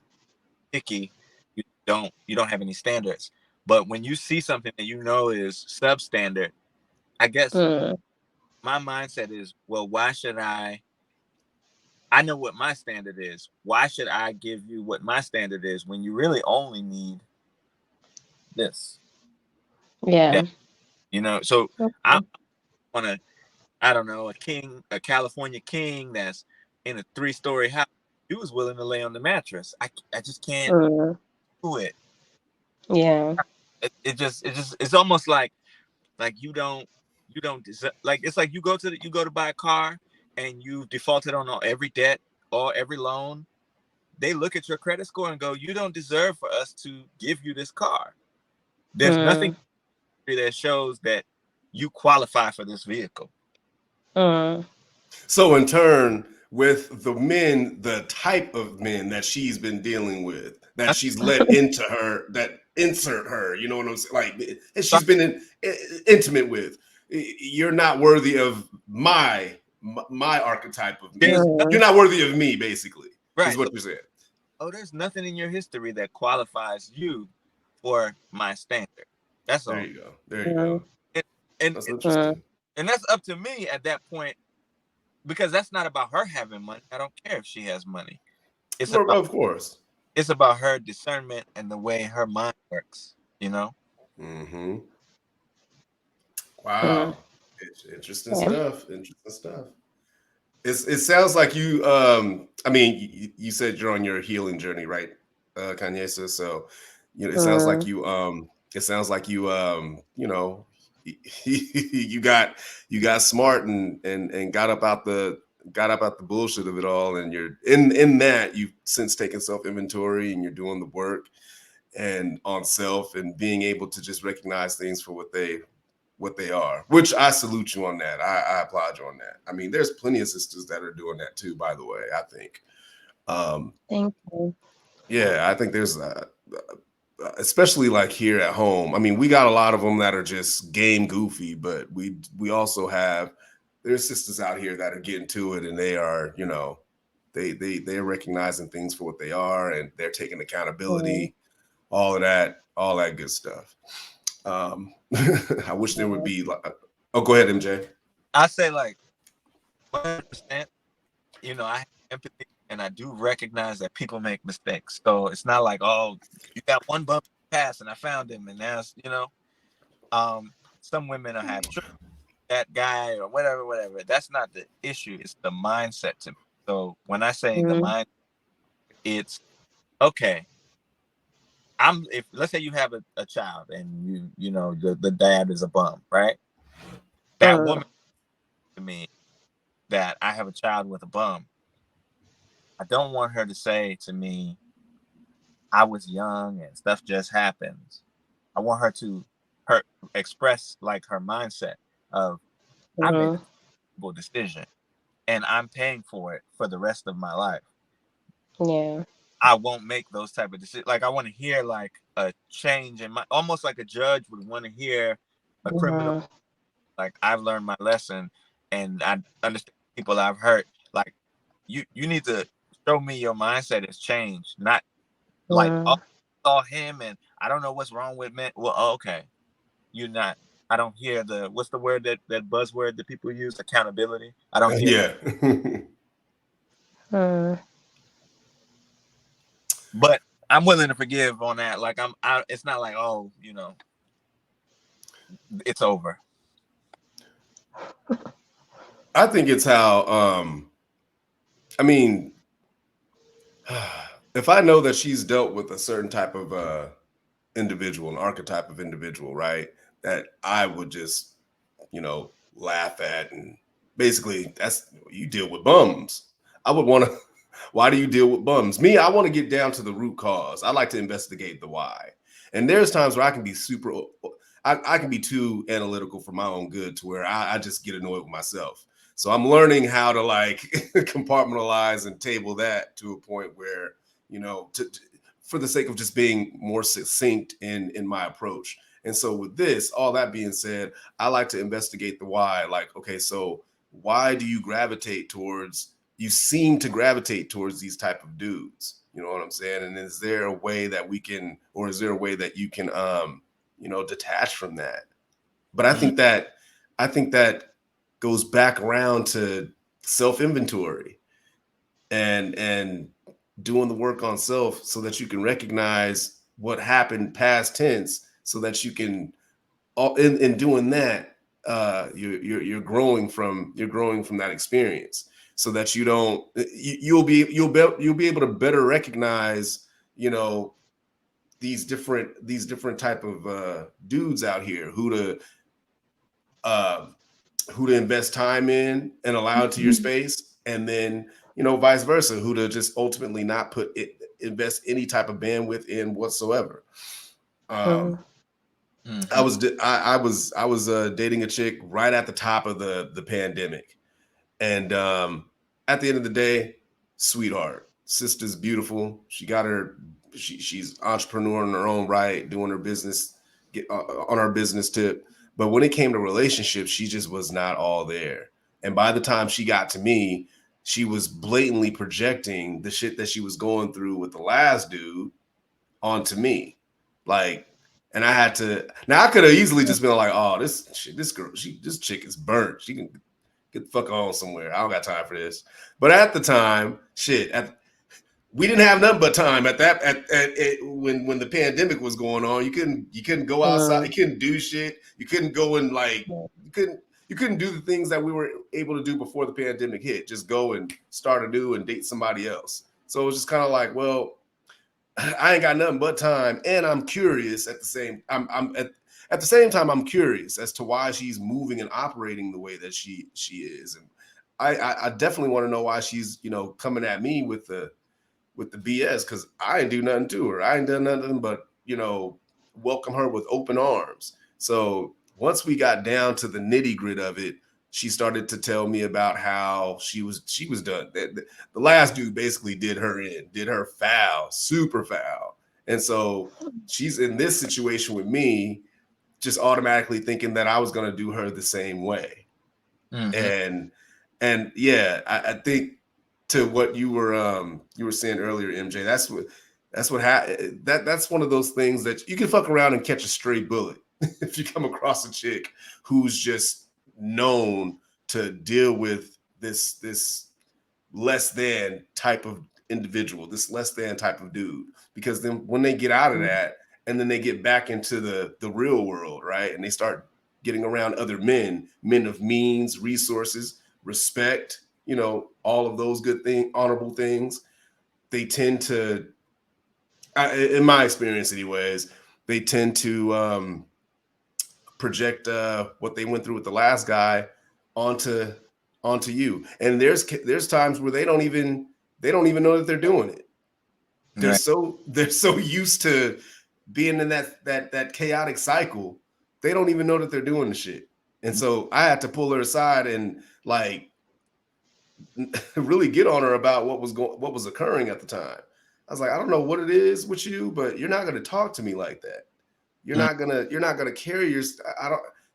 picky. You don't have any standards. But when you see something that is substandard, I guess my mindset is, well, why should I know what my standard is. Why should I give you what my standard is when you really only need this? Yeah. So I want a California king that's in a 3-story house. He was willing to lay on the mattress. I just can't do it. Yeah. It's almost like you don't like, it's like you go to buy a car and you defaulted on every debt or every loan. They look at your credit score and go, you don't deserve for us to give you this car. There's nothing that shows that you qualify for this vehicle. So in turn, with the men, the type of men that she's been dealing with, that she's let into her, that insert her, you know what I'm saying? Like, and she's been intimate with, you're not worthy of my archetype of me. You're not worthy of me, basically, is what you're saying. Oh, there's nothing in your history that qualifies you for my standard. That's all. There you go. And that's interesting. And that's up to me at that point, because that's not about her having money. I don't care if she has money. Of course. It's about her discernment and the way her mind works, Mm-hmm. Wow. Interesting stuff. It sounds like you, I mean, you said you're on your healing journey, right, Kanyesa? So, it sounds like you, you got smart and got up out the bullshit of it all. And you're in that you've since taken self-inventory and you're doing the work and on self and being able to just recognize things for what they are, which I salute you on that. I applaud you on that. I mean, there's plenty of sisters that are doing that too, by the way, I think. Thank you. Yeah, I think there's especially like here at home. I mean, we got a lot of them that are just game goofy, but we also have, there's sisters out here that are getting to it and they are, they're recognizing things for what they are and they're taking accountability, all that good stuff. I wish there would be like, oh, go ahead, MJ. I say like 100%, I have empathy and I do recognize that people make mistakes. So it's not like, oh, you got one bump pass and I found him and now, some women will have that guy or whatever. That's not the issue. It's the mindset to me. So when I say the mind, it's okay. If let's say you have a child and you know the dad is a bum, right? That woman to me that I have a child with a bum. I don't want her to say to me, I was young and stuff just happens. I want her to express like her mindset of I made a terrible decision and I'm paying for it for the rest of my life. Yeah. I won't make those type of decisions. Like I want to hear like a change in my, almost like a judge would want to hear a criminal. Like I've learned my lesson and I understand people I've hurt. Like you need to show me your mindset has changed, not like oh, I saw him and I don't know what's wrong with me. Well, okay, you're not. I don't hear the what's the word that buzzword that people use, accountability. I don't hear that. But I'm willing to forgive on that. Like it's not like, oh, you know, it's over. I think it's how I mean, if I know that she's dealt with a certain type of individual, an archetype of individual, right, that I would just, you know, laugh at, and basically that's, you deal with bums. I would want to, why do you deal with bums? Me, I want to get down to the root cause. I like to investigate the why. And there's times where I can be I can be too analytical for my own good to where I just get annoyed with myself. So I'm learning how to like compartmentalize and table that to a point where, you know, for the sake of just being more succinct in my approach. And so with this, all that being said, I like to investigate the why. Like, okay, so why do you seem to gravitate towards these type of dudes? You know what I'm saying? And is there a way that we can, or is there a way that you can, you know, detach from that? But I think that goes back around to self-inventory and doing the work on self so that you can recognize what happened past tense, so that you can, in doing that, you're growing from that experience, so that you don't, you'll be able to better recognize, you know, these different type of dudes out here who to invest time in and allow into your space, and then, you know, vice versa, who to just ultimately not invest any type of bandwidth in whatsoever. I was dating a chick right at the top of the pandemic, and at the end of the day, sweetheart, sister's beautiful. She got her, she's entrepreneur in her own right, doing her business, on her business tip. But when it came to relationships, she just was not all there. And by the time she got to me, she was blatantly projecting the shit that she was going through with the last dude onto me. Like, and I had to, now I could have easily just been like, oh, this chick is burnt. She can get the fuck on somewhere. I don't got time for this. But at the time, we didn't have nothing but time at when the pandemic was going on. You couldn't go outside. You couldn't do shit. You couldn't go and like, you couldn't do the things that we were able to do before the pandemic hit. Just go and start anew and date somebody else. So it was just kind of like, well, I ain't got nothing but time, and I'm curious at the same. At the same time, I'm curious as to why she's moving and operating the way that she is, and I definitely want to know why she's, you know, coming at me with the BS, because I ain't do nothing to her. I ain't done nothing but, you know, welcome her with open arms. So once we got down to the nitty gritty of it, she started to tell me about how she was done. The last dude basically did her foul, super foul. And so she's in this situation with me, just automatically thinking that I was going to do her the same way. And yeah, I think to what you were saying earlier, MJ, that's one of those things that you can fuck around and catch a stray bullet if you come across a chick who's just known to deal with this less than type of individual, this less than type of dude. Because then when they get out of that and then they get back into the real world, right, and they start getting around other men of means, resources, respect, you know, all of those good things, honorable things, they tend to, in my experience anyways, they tend to project what they went through with the last guy onto you. And there's times where they don't even know that they're doing it. They're so used to being in that chaotic cycle, they don't even know that they're doing the shit. And so I had to pull her aside and like really get on her about what was occurring at the time. I was like, I don't know what it is with you, but you're not going to talk to me like that. You're not gonna carry you're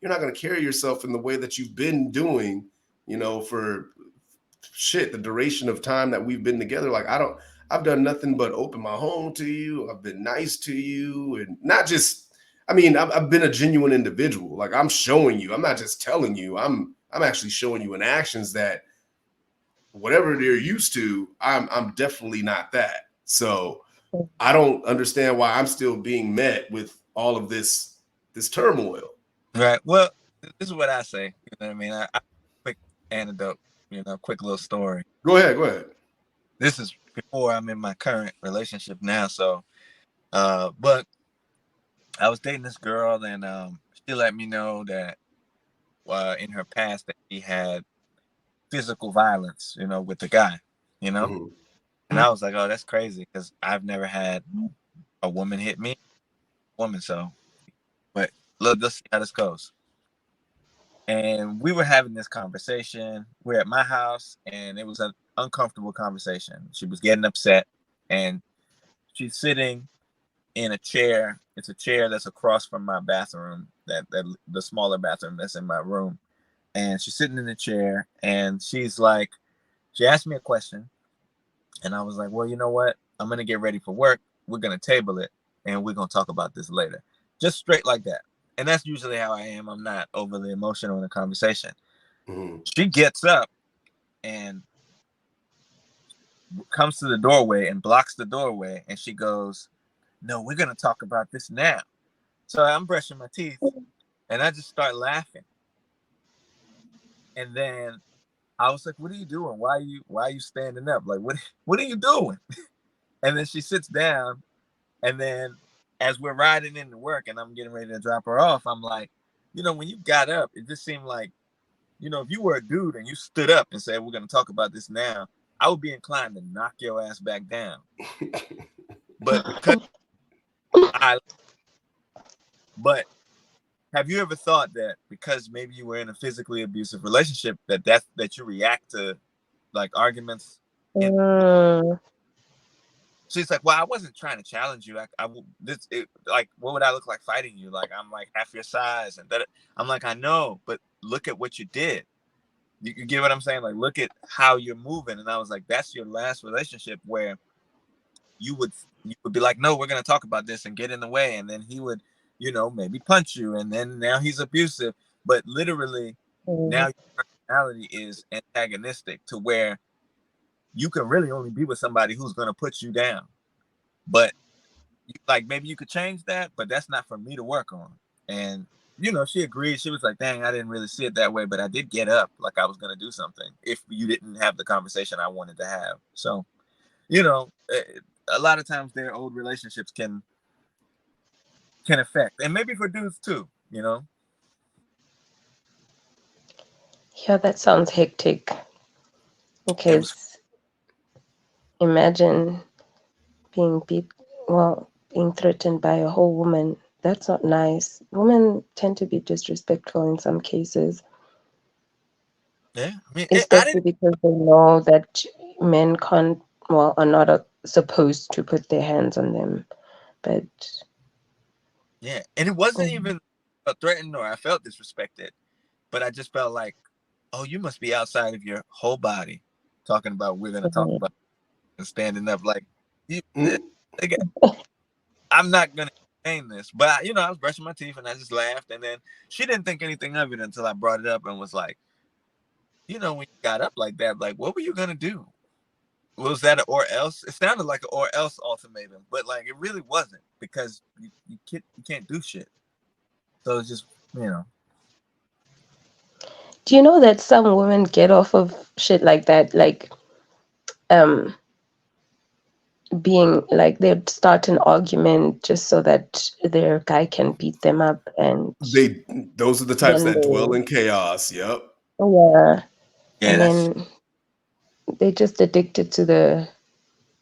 not gonna carry yourself in the way that you've been doing, you know, for shit, the duration of time that we've been together. Like I've done nothing but open my home to you. I've been nice to you, and not just, I mean, I've been a genuine individual. Like I'm showing you, I'm not just telling you, I'm actually showing you in actions that whatever they're used to, I'm definitely not that. So I don't understand why I'm still being met with all of this turmoil. Right. Well, this is what I say. You know what I mean? I quick anecdote, you know, quick little story. Go ahead. This is before I'm in my current relationship now. So, but I was dating this girl, and she let me know that in her past that she had physical violence, you know, with the guy, you know. Mm-hmm. And I was like, oh, that's crazy, because I've never had a woman hit me, woman. So, but look, let's see how this goes. And we were having this conversation. We're at my house, and it was an uncomfortable conversation. She was getting upset, and she's sitting in a chair. It's a chair that's across from my bathroom, that the smaller bathroom that's in my room. And she's sitting in the chair, and she's like, she asked me a question, and I was like, well, you know what? I'm gonna get ready for work. We're gonna table it, and we're gonna talk about this later. Just straight like that. And that's usually how I am. I'm not overly emotional in a conversation. Mm-hmm. She gets up and comes to the doorway and blocks the doorway. And she goes, no, we're going to talk about this now. So I'm brushing my teeth, and I just start laughing. And then I was like, what are you doing? Why are you standing up? Like, what are you doing? And then she sits down, and then as we're riding into work and I'm getting ready to drop her off, I'm like, you know, when you got up, it just seemed like, you know, if you were a dude and you stood up and said, we're going to talk about this now, I would be inclined to knock your ass back down. But have you ever thought that because maybe you were in a physically abusive relationship that you react to like arguments? She's like, well, I wasn't trying to challenge you. Like, what would I look like fighting you? Like, I'm like half your size, and that. I'm like, I know, but look at what you did. You get what I'm saying? Like, look at how you're moving. And I was like, that's your last relationship where you would be like, no, we're gonna talk about this, and get in the way, and then he would, you know, maybe punch you, and then now he's abusive. But literally, now your personality is antagonistic to where you can really only be with somebody who's going to put you down. But like, maybe you could change that, but that's not for me to work on. And, you know, she agreed. She was like, dang, I didn't really see it that way, but I did get up like I was going to do something if you didn't have the conversation I wanted to have. So, you know, a lot of times their old relationships can affect, and maybe for dudes too, you know? Yeah, that sounds hectic. Because imagine being threatened by a whole woman. That's not nice. Women tend to be disrespectful in some cases. Yeah, I mean, especially because they know that men are not supposed to put their hands on them. But yeah, and it wasn't even a threatened or I felt disrespected, but I just felt like, oh, you must be outside of your whole body talking about we're gonna talk about and standing up like you. I'm not gonna explain this, but I was brushing my teeth and I just laughed, and then she didn't think anything of it until I brought it up and was like, when you got up like that, like what were you gonna do? Was that an or else? It sounded like an or else ultimatum, but like it really wasn't, because you can't do shit. So it's just Do you know that some women get off of shit like that? Like, being like, they'd start an argument just so that their guy can beat them up, and Those are the types then that dwell they, in chaos. Yep. yeah, Yeah, and that's then they're just addicted to the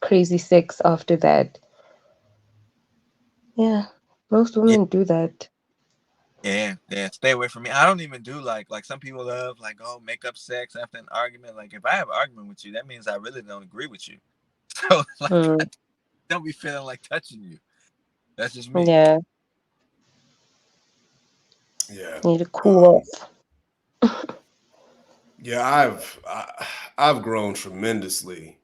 crazy sex after that. Yeah, most yeah, women do that. yeah, yeah. Stay away from me. I don't even do like some people love like, oh, make up sex after an argument. Like if I have an argument with you, that means I really don't agree with you. So like I Mm, don't be feeling like touching you. That's just me. yeah, Yeah. need to cool off. Yeah, I've grown tremendously,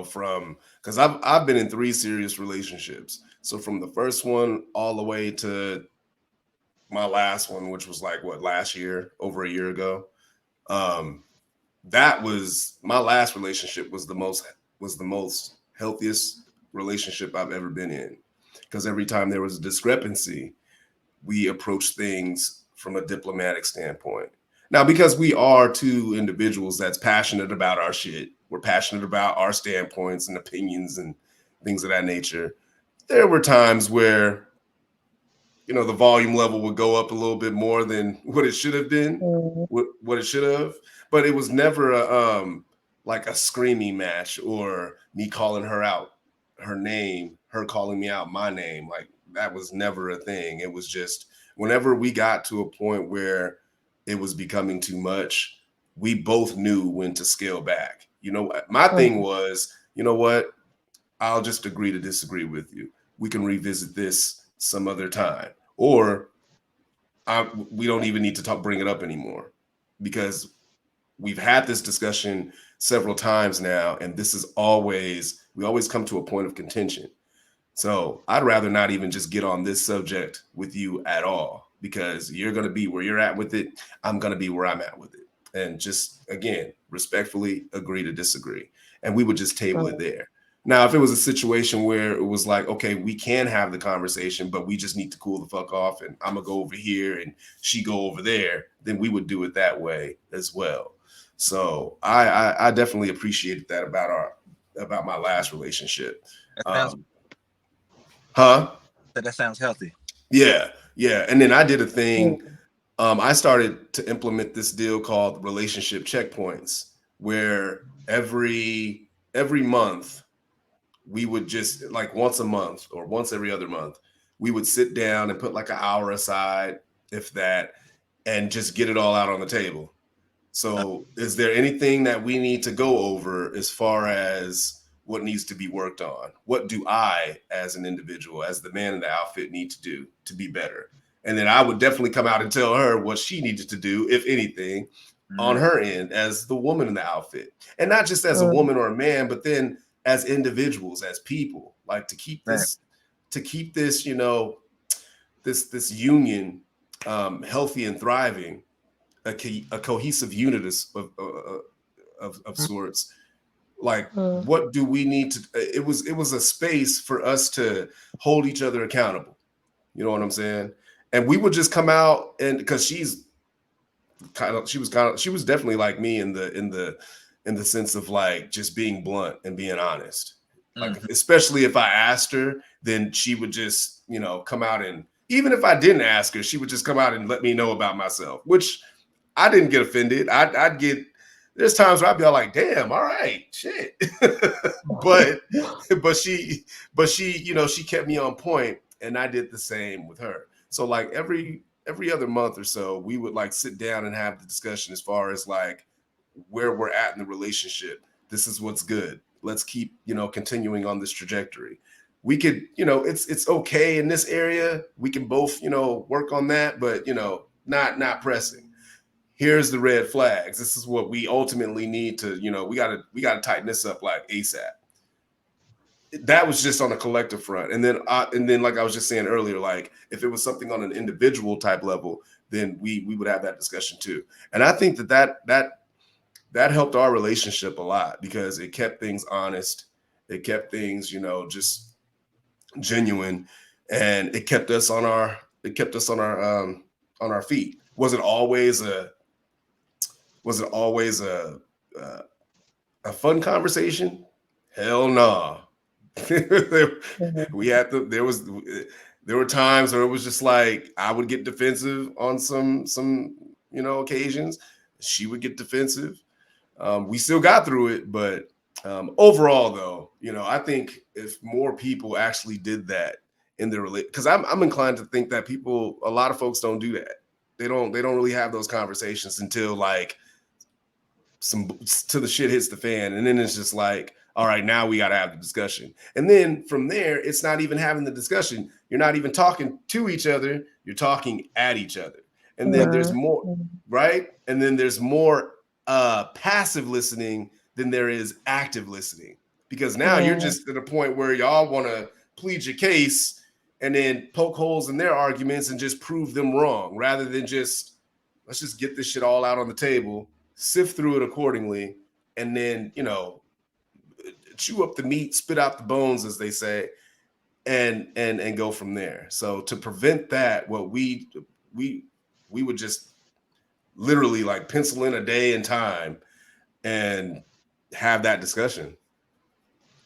from because I've been in 3 serious relationships. So from the first one all the way to my last one, which was like what, last year, over a year ago. Um, that was my last relationship was the most healthiest relationship I've ever been in. Because every time there was a discrepancy, we approach things from a diplomatic standpoint. Now, because we are two individuals that's passionate about our shit, we're passionate about our standpoints and opinions and things of that nature. There were times where, the volume level would go up a little bit more than what it should have been, Mm, what it should have, but it was never like a screaming match or me calling her out her name, her calling me out my name. Like that was never a thing. It was just whenever we got to a point where it was becoming too much, we both knew when to scale back. My thing mm, was, you know what? I'll just agree to disagree with you. We can revisit this some other time. Or we don't even need to bring it up anymore, because we've had this discussion several times now, and we always come to a point of contention. So I'd rather not even just get on this subject with you at all, because you're going to be where you're at with it. I'm going to be where I'm at with it. And just, again, respectfully agree to disagree. And we would just table it mm, there. Now, if it was a situation where it was like, okay, we can have the conversation, but we just need to cool the fuck off, and I'm going to go over here and she go over there, then we would do it that way as well. So I definitely appreciated that about my last relationship. That sounds Um, Huh? that sounds healthy. Yeah, yeah. And then I did a mm, thing. I started to implement this deal called relationship checkpoints, where every month we would just, like, once a month or once every other month, we would sit down and put like an hour aside, if that, and just get it all out on the table. So, is there anything that we need to go over as far as what needs to be worked on? What do I, as an individual, as the man in the outfit, need to do to be better? And then I would definitely come out and tell her what she needed to do, if anything, on Mm, her end as the woman in the outfit. And not just as a mm, woman or a man, but then as individuals, as people, like right. to keep this, this union healthy and thriving, a cohesive unit of sorts. Like, mm, what do we need to? It was a space for us to hold each other accountable. You know what I'm saying? And we would just come out, and because she was definitely like me in the sense of like just being blunt and being honest. Like, Mhm. especially if I asked her, then she would just, come out, and even if I didn't ask her, she would just come out and let me know about myself, which I didn't get offended. I'd get, there's times where I'd be all like, damn, all right, shit. but but she, she kept me on point, and I did the same with her. So like every other month or so, we would like sit down and have the discussion as far as like where we're at in the relationship. This is what's good. Let's keep, continuing on this trajectory. We could, it's okay in this area. We can both, work on that, but not pressing. Here's the red flags. This is what we ultimately need to, we gotta tighten this up like ASAP. That was just on a collective front. And then like I was just saying earlier, like if it was something on an individual type level, then we would have that discussion too. And I think that helped our relationship a lot, because it kept things honest. It kept things, just genuine, and it kept us on our feet. Wasn't always Was it always a fun conversation? Hell no. We had to. There were times where it was just like I would get defensive on some occasions. She would get defensive. We still got through it, but overall, though, I think if more people actually did that in their relationship, because I'm inclined to think that a lot of folks don't do that. They don't really have those conversations until like till the shit hits the fan, and then it's just like, all right, now we got to have the discussion. And then from there, it's not even having the discussion. You're not even talking to each other. You're talking at each other. And then there's more, right? And then there's more passive listening than there is active listening, because now you're just at a point where y'all want to plead your case and then poke holes in their arguments and just prove them wrong, rather than just, let's just get this shit all out on the table, sift through it accordingly, and then, chew up the meat, spit out the bones, as they say, and go from there. So to prevent that, what we would just literally like pencil in a day and time and have that discussion.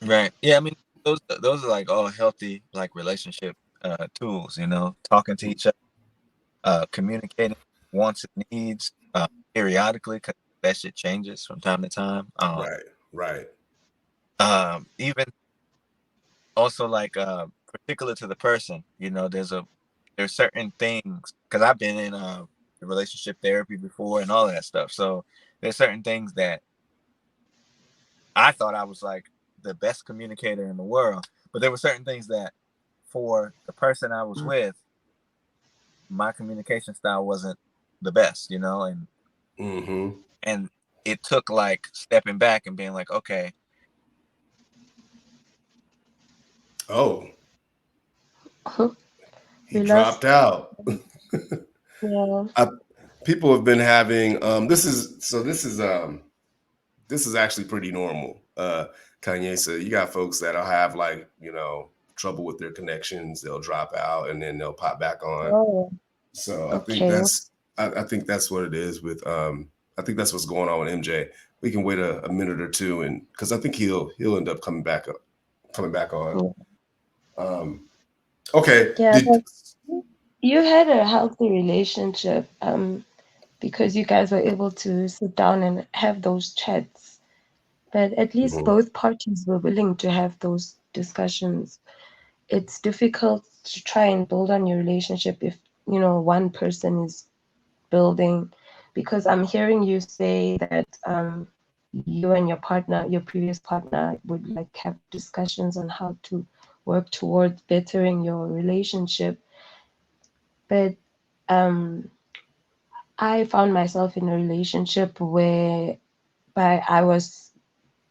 Right. Yeah. I mean, those are like all healthy like relationship tools. Talking to each other, communicating wants and needs periodically, because that shit changes from time to time. Right. Even also like particular to the person, there's certain things, because I've been in relationship therapy before and all of that stuff. So there's certain things that I thought I was like the best communicator in the world, but there were certain things that for the person I was with, my communication style wasn't the best, and and it took like stepping back and being like, okay. Oh, he dropped out. People have been having this is actually pretty normal. Kanye said you got folks that'll have like, trouble with their connections. They'll drop out and then they'll pop back on. So I think that's what it is with I think that's what's going on with MJ. We can wait a minute or two, and because I think he'll end up coming back on. Okay. Yeah, you had a healthy relationship because you guys were able to sit down and have those chats. But at least both parties were willing to have those discussions. It's difficult to try and build on your relationship if, one person is building, because I'm hearing you say that you and your previous partner would like have discussions on how to work towards bettering your relationship. But I found myself in a relationship where I was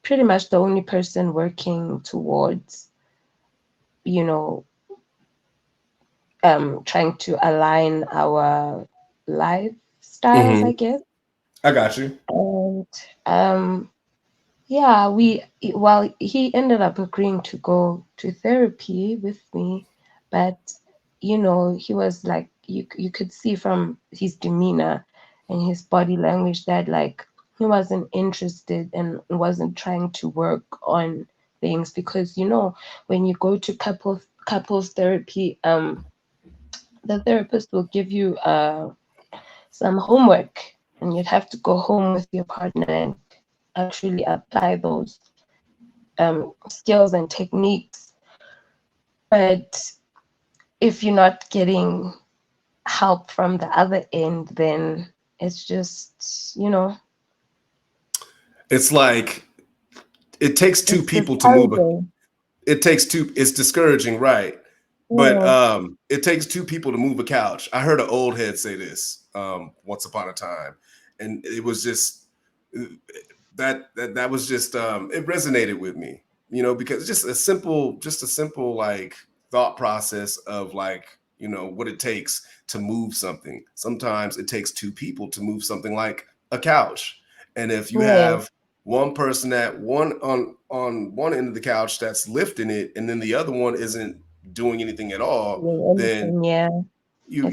pretty much the only person working towards, trying to align our lifestyles, I guess. I got you. And yeah, he ended up agreeing to go to therapy with me, but he was like, you could see from his demeanor and his body language that like he wasn't interested and wasn't trying to work on things, because when you go to couples therapy, the therapist will give you some homework, and you'd have to go home with your partner and actually apply those skills and techniques. But if you're not getting help from the other end, then it's just, it's like it takes two people to move. It's discouraging, right? But it takes two people to move a couch. I heard an old head say this once upon a time, and it was just that was just it resonated with me, because it's just a simple like thought process of like, what it takes to move something. Sometimes it takes two people to move something like a couch, and if you have one person on one end of the couch that's lifting it, and then the other one isn't doing anything at all, then you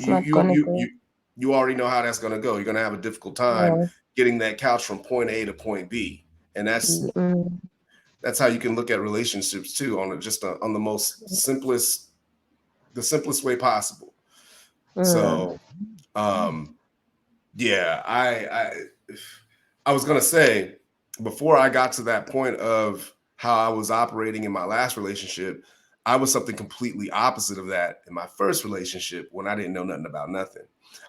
already know how that's going to go. You're going to have a difficult time getting that couch from point A to point B. And that's how you can look at relationships too, on on the most the simplest way possible. So yeah, I was gonna say, before I got to that point of how I was operating in my last relationship, I was something completely opposite of that in my first relationship when I didn't know nothing about nothing.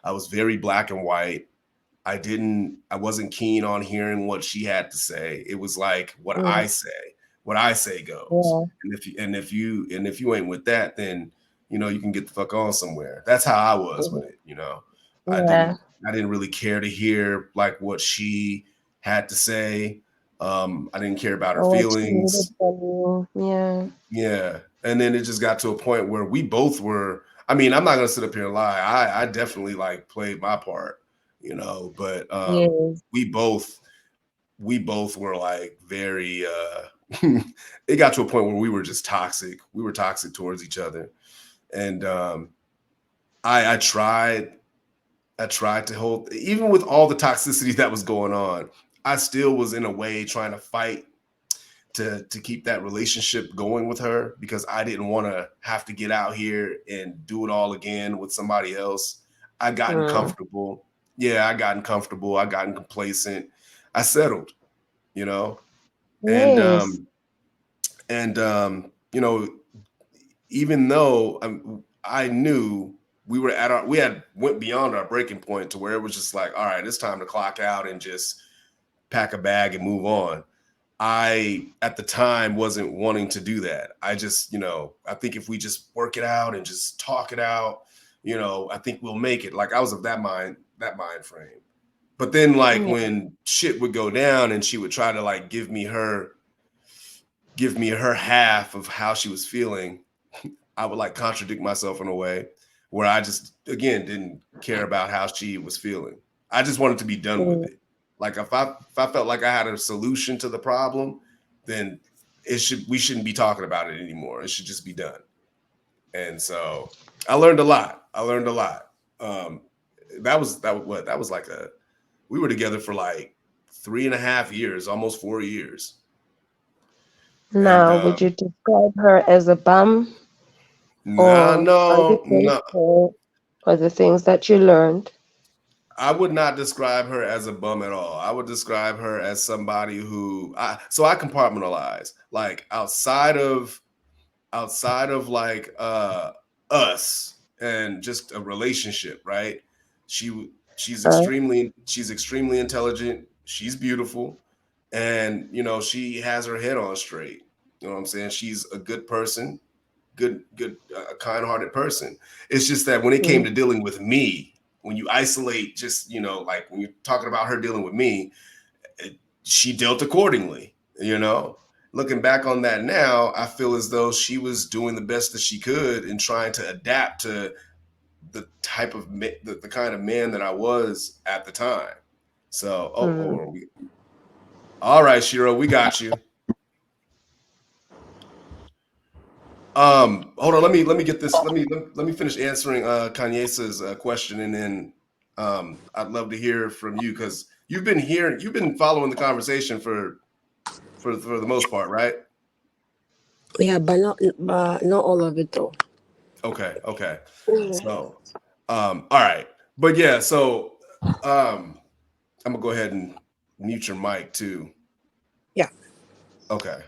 I was very black and white. I wasn't keen on hearing what she had to say. It was like what I say goes. And if you ain't with that, then you can get the fuck on somewhere. That's how I was with it, I didn't really care to hear like what she had to say. I didn't care about her feelings. Yeah. And then it just got to a point where we both were, I mean, I'm not gonna sit up here and lie. I definitely like played my part, but we both were like very it got to a point where we were just toxic. We were toxic towards each other. And I tried to hold, even with all the toxicity that was going on, I still was in a way trying to fight to keep that relationship going with her, because I didn't want to have to get out here and do it all again with somebody else. I gotten comfortable. Yeah, I gotten comfortable. I gotten complacent. I settled, and even though I knew we had went beyond our breaking point to where it was just like, all right, it's time to clock out and just pack a bag and move on. I, at the time, wasn't wanting to do that. I just, I think if we just work it out and just talk it out, I think we'll make it. Like, I was of that mind frame. But then, like, when shit would go down and she would try to like give me her half of how she was feeling, I would like contradict myself in a way where I just, again, didn't care about how she was feeling. I just wanted to be done with it. Like, if I felt like I had a solution to the problem, then we shouldn't be talking about it anymore. It should just be done. And so I learned a lot. That was like we were together for like 3.5 years, almost 4 years. Now, would you describe her as a bum? No. Or the things that you learned? I would not describe her as a bum at all. I would describe her as somebody who I compartmentalize, like outside of like us and just a relationship, right? She's extremely intelligent. She's beautiful, and she has her head on straight. You know what I'm saying? She's a good person, good, kind-hearted person. It's just that when it came to dealing with me, when you isolate, just like when you're talking about her dealing with me, she dealt accordingly. Looking back on that now, I feel as though she was doing the best that she could in trying to adapt to the type of the kind of man that I was at the time. So, all right, Shiro, we got you. Hold on, let me get this. Let me finish answering Kanyesa's question, and then I'd love to hear from you, because you've been following the conversation for the most part, right? Yeah, but not all of it though. Okay. So, all right, but yeah, so I'm gonna go ahead and mute your mic too. Yeah. Okay.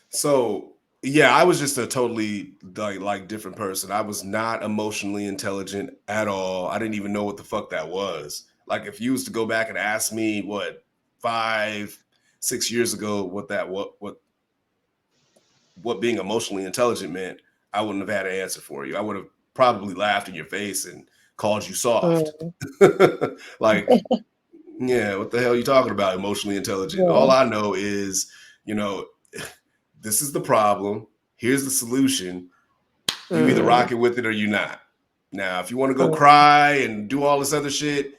So yeah, I was just a totally like different person. I was not emotionally intelligent at all. I didn't even know what the fuck that was. Like, if you was to go back and ask me 5-6 years ago what being emotionally intelligent meant, I wouldn't have had an answer for you. I would have probably laughed in your face and called you soft. Like, yeah, what the hell are you talking about, emotionally intelligent? All I know is, this is the problem. Here's the solution. You either rock it with it or you not. Now, if you want to go cry and do all this other shit,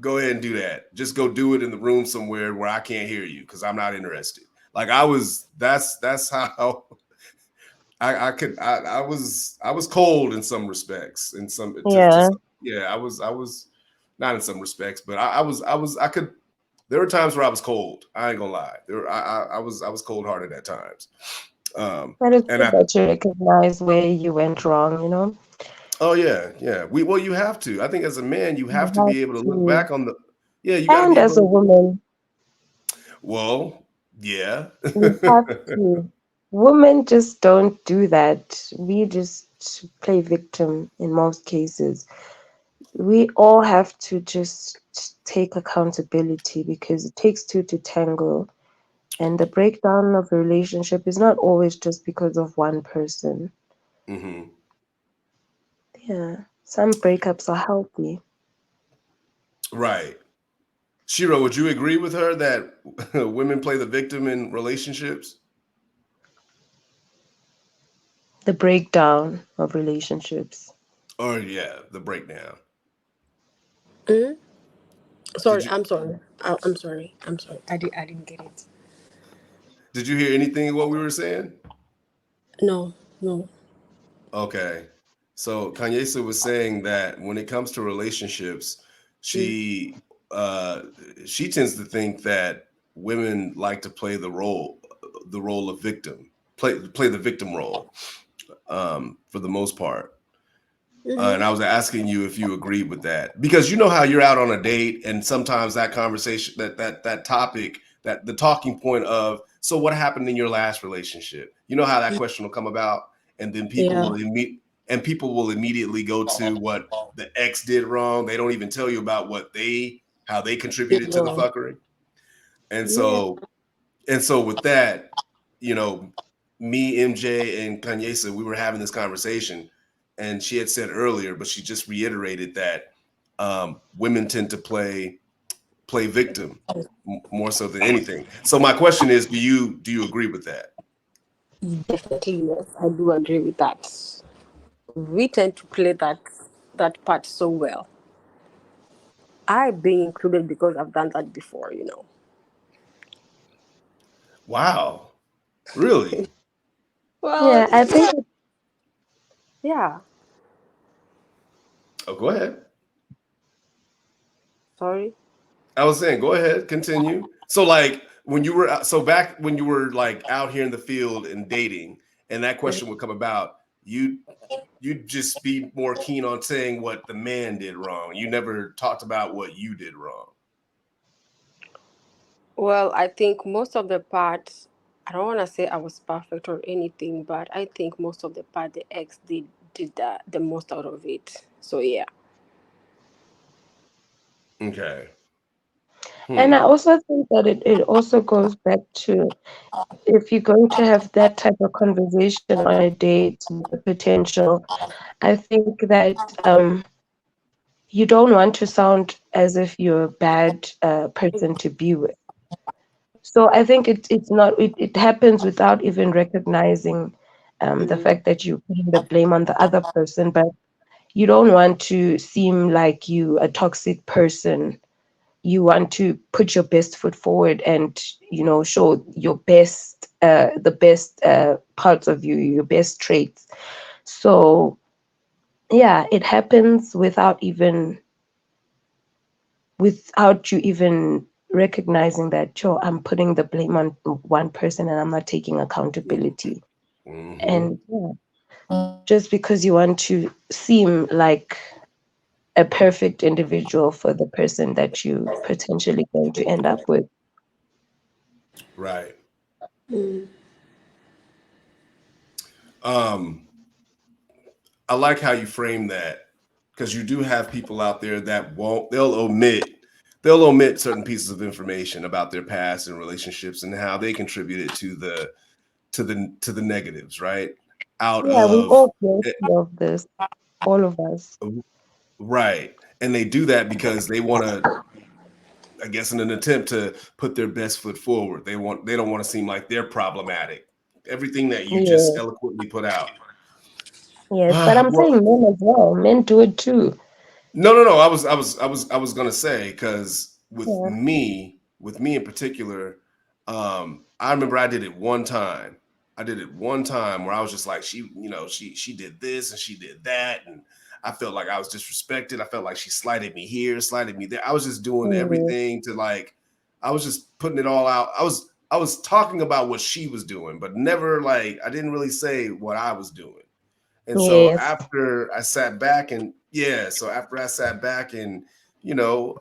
go ahead and do that. Just go do it in the room somewhere where I can't hear you, because I'm not interested. Like, that's how I was cold in some respects. I was not in some respects, but I could. There were times where I was cold. I ain't gonna lie. I was cold hearted at times. But it's And good that you recognize where you went wrong, you know? oh yeah, yeah. Well, you have to. I think as a man, you You have to have be able to look to. back on the. Yeah, you got to And be able as a to. woman, Well, yeah. you have to. Women just don't do that. We just play victim in most cases. We all have to just take accountability because it takes two to tango. And the breakdown of a relationship is not always just because of one person. Hmm. Yeah, some breakups are healthy. Right. Shiro, would you agree with her that women play the victim in relationships? The breakdown of relationships. Or yeah, the breakdown. Mm? Did Sorry, you I'm sorry. I'm sorry. I'm sorry. I didn't get it. did you hear anything of what we were saying? No, no. Okay. So Kanyesa was saying that when it comes to relationships, Mm. she uh she tends to think that women like to play the role of victim, play the victim role, for the most part. And I Mm-hmm. was asking you if you agreed with that, because you know how you're out on a date and sometimes that conversation, that topic, that the talking point of, so what happened in your last relationship? You know how that question will come about, and then Yeah. people will immediately go to what the ex did wrong. They don't even tell you about how they Did contributed to the wrong. fuckery. And Yeah. so with that, you know, me, MJ, and Kanyesa, we were having this conversation, and she had said earlier, but she just reiterated that women tend to play victim more so than anything. So my question is, do you agree with that? Definitely yes. I do agree with that. We tend to play that part so well. I being included because I've done that before. You know. Wow, really? Well, Yeah, I think yeah. Oh, go ahead. Sorry. I was saying, go ahead, continue. So like when you were so back when you were like out here in the field and dating, and that question would come about, you'd just be more keen on saying what the man did wrong. You never talked about what you did wrong. Well, I think most of the part, I don't want to say I was perfect or anything, but I think most of the part the ex did the most out of it. So yeah. Okay. and I Hmm. also think that it also goes back to if you're going to have that type of conversation on a date with the potential, I think that you don't want to sound as if you're a bad person to be with. So I think it's not it happens without even recognizing the Mm, fact that you're putting the blame on the other person, but you don't want to seem like you a toxic person. You want to put your best foot forward and show your best the best parts of you, your best traits. So yeah, it happens without you even recognizing that, yo, I'm putting the blame on one person and I'm not taking accountability. Mm-hmm. And yeah, just because you want to seem like a perfect individual for the person that you potentially going to end up with. Right. mm, Um, I like how you frame that, because you do have people out there that they'll omit certain pieces of information about their past and relationships and how they contributed to the negatives, right? Out Yeah, we of all guilty of this, all of us. right. And they do that because they want to, I guess, in an attempt to put their best foot forward. They don't want to seem like they're problematic. Everything that you just Yeah, eloquently put out. yes, but I'm Well, saying men as well. Men do it too. no. I was gonna say, because Yeah. with me in particular, I remember I did it one time. I did it one time where I was just like, she did this and she did that, and I felt like I was disrespected. I felt like she slighted me here, slighted me there. I was just doing everything to like, I was just putting it all out. I was talking about what she was doing, but never like, I didn't really say what I was doing. And so Yes. after I sat back and you know,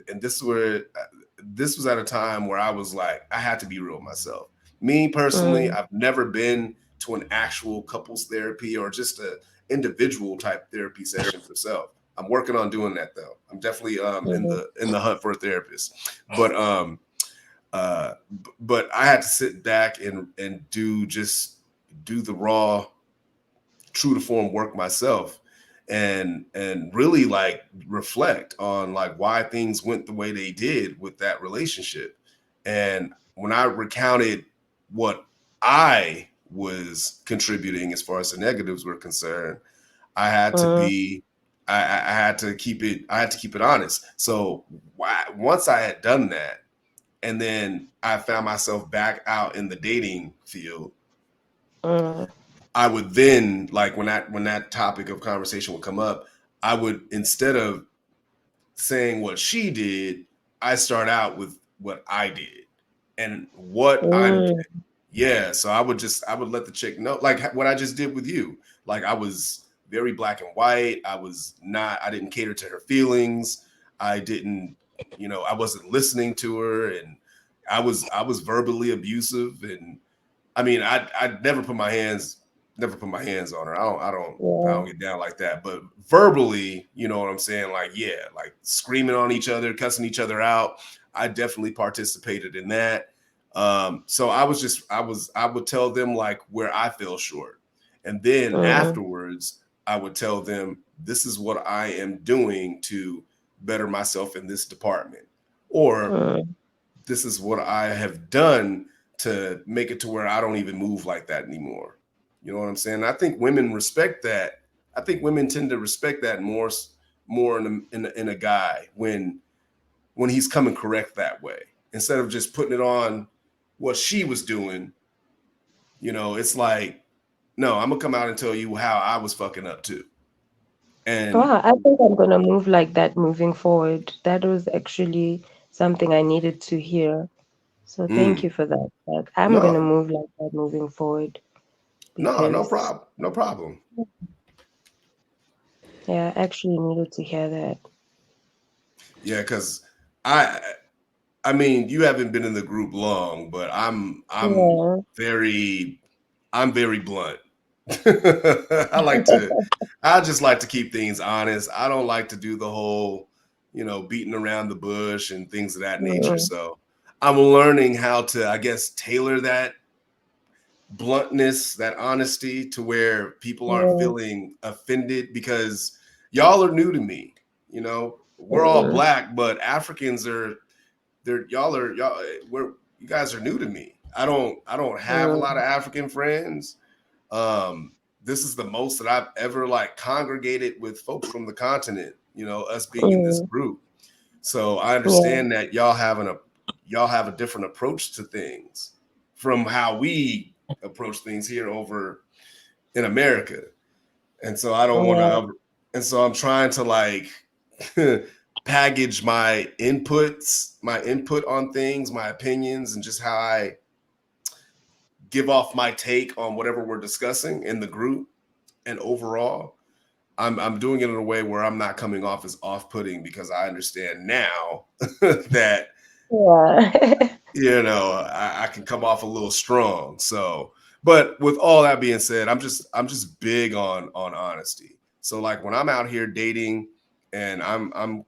and this was at a time where I was like, I had to be real with myself. Me personally, I've never been to an actual couples therapy or just a individual type therapy session for self. I'm working on doing that though. I'm definitely in the hunt for a therapist. But but I had to sit back and do the raw, true to form work myself and really like reflect on like why things went the way they did with that relationship. And when I recounted what I was contributing as far as the negatives were concerned, I had to be I had to keep it honest. So once I had done that, and then I found myself back out in the dating field, I would then, like, when that topic of conversation would come up, I would, instead of saying what she did, I start out with what I did and what I'm so I would let the chick know, like what I just did with you. Like, I was very black and white. I didn't cater to her feelings. I didn't, I wasn't listening to her, and I was verbally abusive. And I mean, I'd never put my hands on her. I don't get down like that. But verbally, you know what I'm saying? Like, yeah, like screaming on each other, cussing each other out. I definitely participated in that. So I would tell them like where I fell short. And then afterwards, I would tell them, this is what I am doing to better myself in this department. Or this is what I have done to make it to where I don't even move like that anymore. You know what I'm saying? I think women respect that. I think women tend to respect that more in a guy when he's coming correct that way, instead of just putting it on what she was doing. It's like, no, I'm gonna come out and tell you how I was fucking up too. And Wow, I think I'm gonna move like that moving forward. That was actually something I needed to hear. So thank you for that. Like, I'm gonna no, move like that moving forward no because problem, no problem. yeah, I actually needed to hear that. Yeah, because I mean, you haven't been in the group long, but I'm Yeah. very blunt. I just like to keep things honest. I don't like to do the whole, beating around the bush and things of that nature. So I'm learning how to, I guess, tailor that bluntness, that honesty, to where people aren't feeling offended, because y'all are new to me. We're all black, but Africans are, you guys are new to me. I don't have a lot of African friends. This is the most that I've ever like congregated with folks from the continent, us being in this group. So I understand that y'all have a different approach to things from how we approach things here over in America. And so I don't want to, and so I'm trying to like package my input on things, my opinions, and just how I give off my take on whatever we're discussing in the group. And overall, I'm doing it in a way where I'm not coming off as off-putting, because I understand now that I can come off a little strong. So, but with all that being said, I'm just big on honesty. So like when I'm out here dating and I'm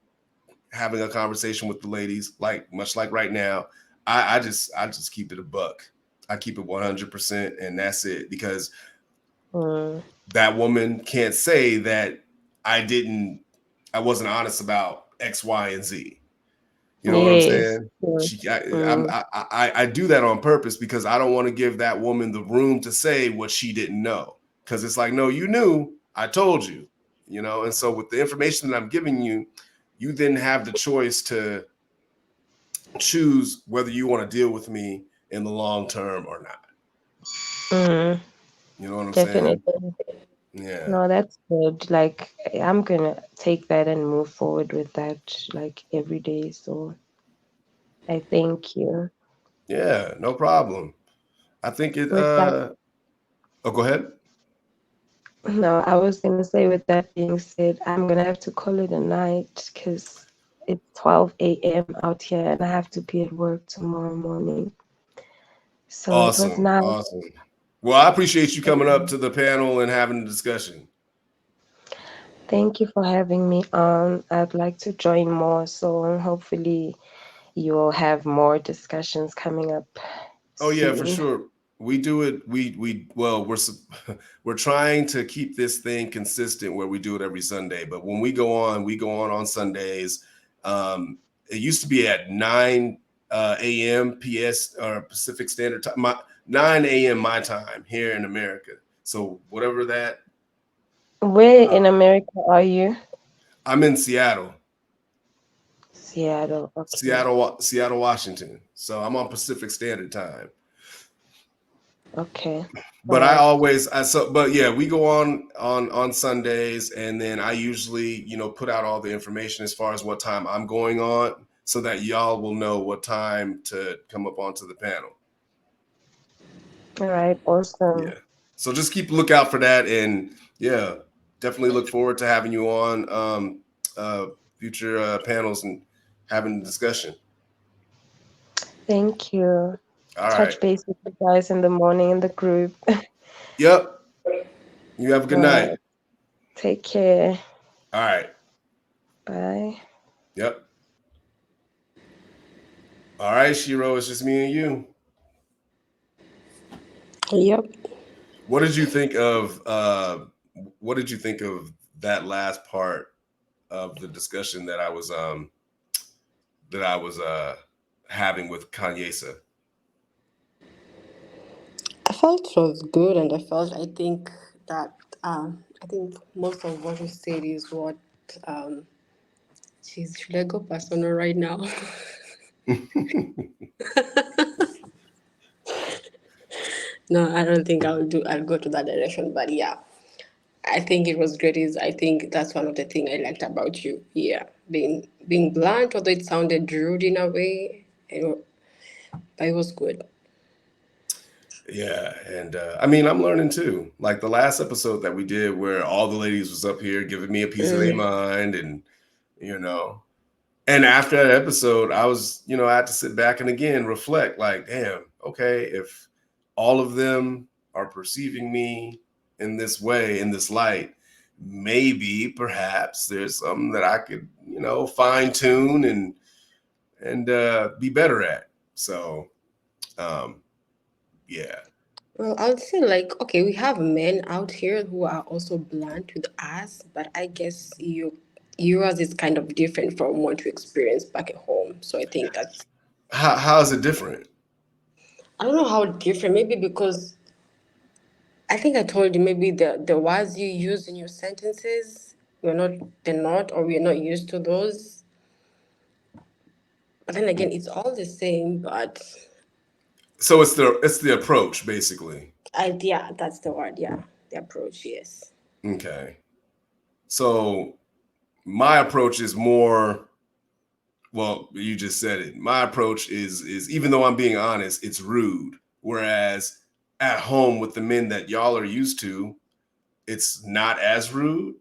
having a conversation with the ladies, like much like right now, I just keep it a buck. I keep it 100%, and that's it, because that woman can't say that I wasn't honest about X, Y, and Z. You know what I'm saying? I do that on purpose, because I don't want to give that woman the room to say what she didn't know. Because it's like, no, you knew, I told you, And so with the information that I'm giving you, you then have the choice to choose whether you want to deal with me in the long term or not. You know what I'm saying? Yeah. No, that's good. Like, I'm gonna take that and move forward with that, like, every day. So I thank you. Yeah, no problem. I think it With that, oh, go ahead. no, I was gonna say, with that being said, I'm gonna have to call it a night because it's 12 a.m. out here and I have to be at work tomorrow morning. So it was Awesome. nice. Awesome. Well, I appreciate you coming up to the panel and having a discussion. Thank you for having me on. I'd like to join more, so hopefully you'll have more discussions coming up Oh yeah, for soon. sure. We do it. Well, we're trying to keep this thing consistent where we do it every Sunday. But when we go on Sundays. It used to be at 9 a.m. PS or Pacific Standard Time, 9 a.m. my time here in America. So whatever that. Where in America are you? I'm in Seattle. Seattle. Okay. Seattle, Washington. So I'm on Pacific Standard Time. Okay. But Alright. but yeah, we go on Sundays, and then I usually, put out all the information as far as what time I'm going on, so that y'all will know what time to come up onto the panel. All right. Awesome. Yeah. So just keep a lookout for that, and yeah, definitely look forward to having you on future panels and having a discussion. Thank you. All right. Touch base with you guys in the morning in the group. Yep. You have a good All night. right. Take care. All right. Bye. Yep. All right, Shiro, it's just me and you. Yep. What did you think of that last part of the discussion that I was having with Kanyesa? I felt it was good, and I think that I think most of what you said is what um, she's. Should I go personal right now? No, I don't think I'll do. I'll go to that direction. But yeah, I think it was great. Is I think that's one of the things I liked about you. Yeah, being blunt, although it sounded rude in a way, but it was good. Yeah, and I mean, I'm learning too. Like the last episode that we did, where all the ladies was up here giving me a piece of their mind, and you know, and after that episode, I was, I had to sit back and again reflect. Like, damn, okay, if all of them are perceiving me in this way, in this light, maybe, perhaps, there's something that I could, fine tune and be better at. So, yeah. Well, I would say like okay, we have men out here who are also blunt with us, but I guess yours is kind of different from what you experience back at home. So I think that's How is it different? I don't know how different. Maybe because I think I told you maybe the words you use in your sentences they're not or we're not used to those. But then again, it's all the same. But So it's the approach, basically. yeah, that's the word. Yeah, the approach. Yes. Okay. So my approach is more, well, you just said it. My approach is even though I'm being honest, it's rude. Whereas at home with the men that y'all are used to, it's not as rude.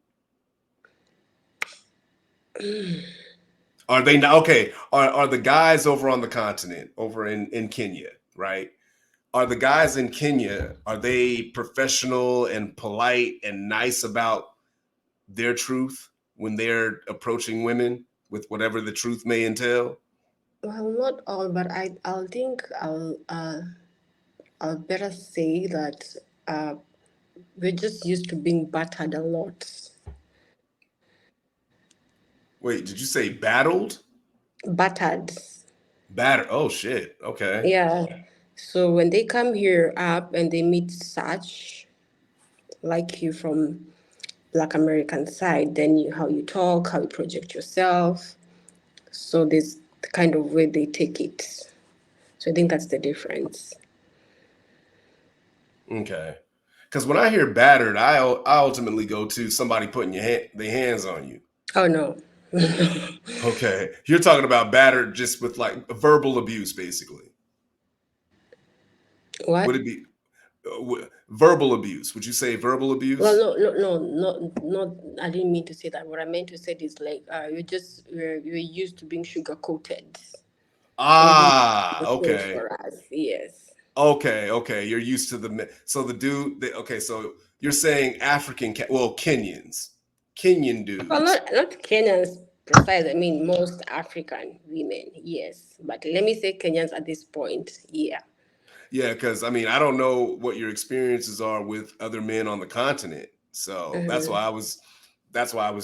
Are they not okay? Are the guys over on the continent, over in Kenya, right? Are the guys in Kenya, are they professional and polite and nice about their truth when they're approaching women with whatever the truth may entail? Well, not all, but I'll think I'll better say that uh, we're just used to being battered a lot. Wait, did you say battled? Battered. Batter. Oh shit. Okay. Yeah. So when they come here up and they meet such like you from Black American side, then how you talk, how you project yourself. So there's the kind of way they take it. So I think that's the difference. Okay. Because when I hear battered, I ultimately go to somebody putting their hands on you. Oh no. Okay, you're talking about battered just with like verbal abuse, basically. What? Would it be verbal abuse? Would you say verbal abuse? Well, not. I didn't mean to say that. What I meant to say is like you're used to being sugar coated. Ah, Things okay. for us, yes. Okay. You're used to so the dude. Okay, so you're saying Kenyans, Kenyan Well, dudes. not Kenyans precise. I mean, most African women, yes. But let me say Kenyans at this point, yeah. Yeah, because I mean, I don't know what your experiences are with other men on the continent, so that's why I was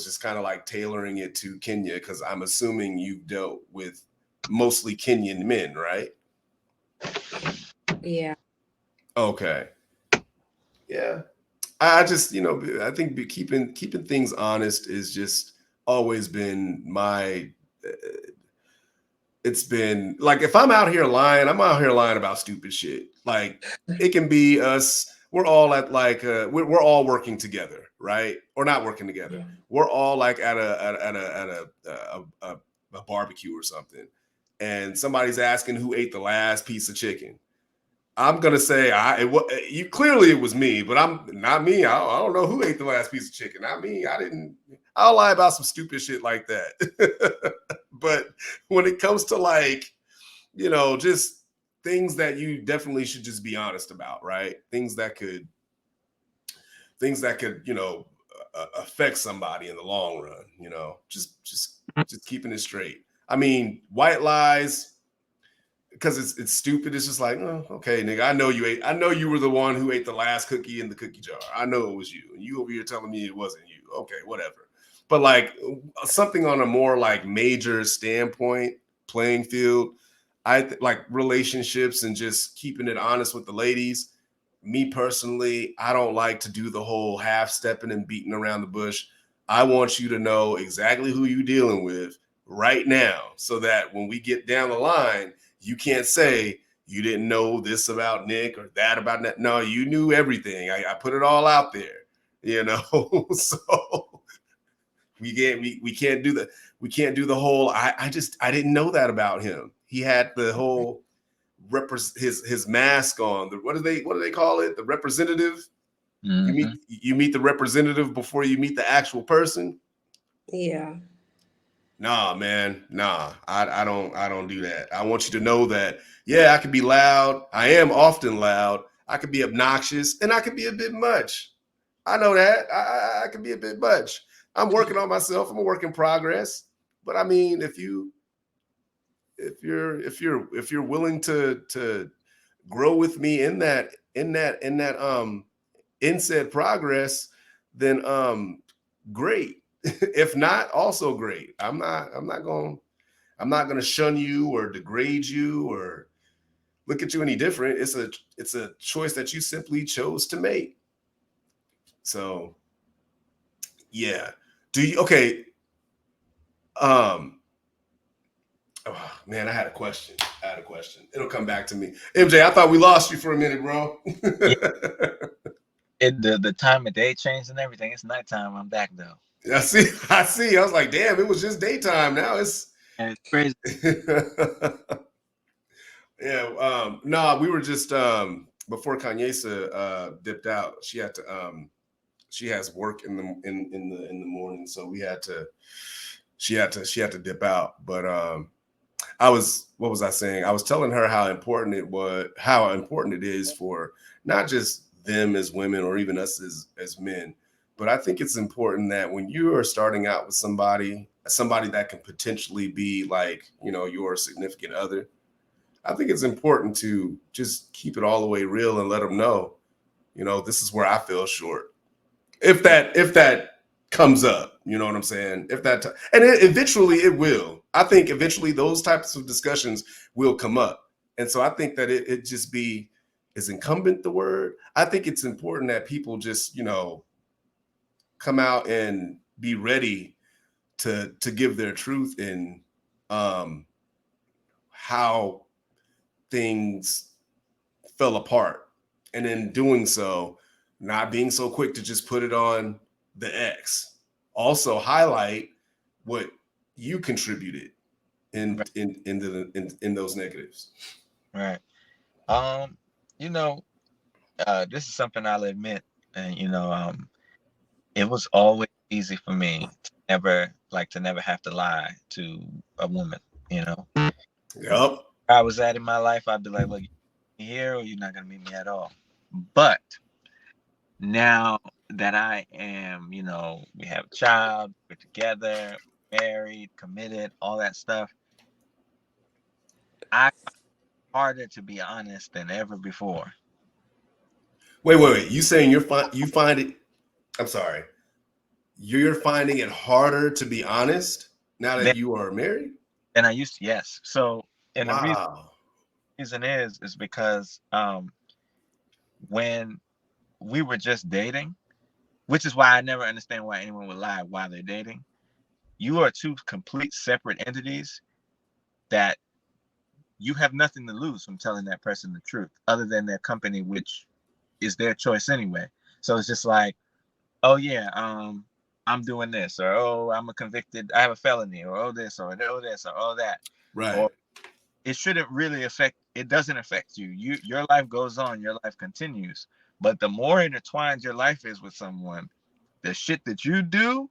just kind of like tailoring it to Kenya, because I'm assuming you've dealt with mostly Kenyan men, right? Yeah. Okay. Yeah. I just, I think keeping things honest is just always been my. It's been like if I'm out here lying, I'm out here lying about stupid shit. Like it can be us. We're all at like we're all working together, right? Or not working together. We're all like at a barbecue or something, and somebody's asking who ate the last piece of chicken. I'm gonna say you clearly it was me, but I'm not me. I don't know who ate the last piece of chicken. Not me. I didn't. I'll lie about some stupid shit like that. But when it comes to like, just things that you definitely should just be honest about, right? Things that could, affect somebody in the long run. Just keeping it straight. I mean, white lies, because it's stupid. It's just like, oh, okay, nigga, I know you were the one who ate the last cookie in the cookie jar. I know it was you, and you over here telling me it wasn't you. Okay, whatever. But like something on a more like major standpoint, playing field, like relationships and just keeping it honest with the ladies. Me personally, I don't like to do the whole half stepping and beating around the bush. I want you to know exactly who you're dealing with right now, so that when we get down the line, you can't say you didn't know this about Nick or that about that. No, you knew everything. I put it all out there, So we can't do that. We can't do the whole. I didn't know that about him. He had the whole his mask on. What do they call it? The representative. Mm-hmm. You meet the representative before you meet the actual person. Yeah. Nah, man. Nah, I don't do that. I want you to know that, yeah, I can be loud. I am often loud. I can be obnoxious, and I can be a bit much. I know that. I can be a bit much. I'm working on myself. I'm a work in progress. But I mean, if you're willing to grow with me in said progress, then great. If not, also great. I'm not gonna shun you or degrade you or look at you any different. It's a choice that you simply chose to make. So yeah. Okay. Oh, man, I had a question. It'll come back to me. MJ, I thought we lost you for a minute, bro. Yeah, the time of day changed and everything. It's nighttime. I'm back though. I see. I was like, damn, it was just daytime. Now it's And it's crazy. Yeah. No, we were just before Kanyesa dipped out. She had to she has work in the morning, so she had to dip out. But what was I saying? I was telling her how important it is for not just them as women or even us as men, but I think it's important that when you are starting out with somebody that can potentially be like, your significant other, I think it's important to just keep it all the way real and let them know, this is where I feel short. If that comes up, you know what I'm saying? Eventually it will. I think eventually those types of discussions will come up. And so I think that it just is incumbent the word. I think it's important that people just, come out and be ready to give their truth in how things fell apart. And in doing so, not being so quick to just put it on the X. Also highlight what you contributed in Right. in those negatives. Right. You know, this is something I'll admit, and it was always easy for me to never have to lie to a woman. Yep. I was at in my life, I'd be like, look, you here or you're not gonna meet me at all. But now that I am, we have a child, we're together, married, committed, all that stuff, I find it harder to be honest than ever before. Wait. You saying you find it? I'm sorry. You're finding it harder to be honest now Than, that you are married? than I used to, yes. So, and the Wow. reason is because when we were just dating, which is why I never understand why anyone would lie while they're dating. You are two complete separate entities that you have nothing to lose from telling that person the truth other than their company, which is their choice anyway. So it's just like, oh yeah, I'm doing this, or oh, I have a felony, or oh this, or oh this, or oh that. Right. Or it shouldn't really it doesn't affect you. Your life goes on, your life continues. But the more intertwined your life is with someone, the shit that you do,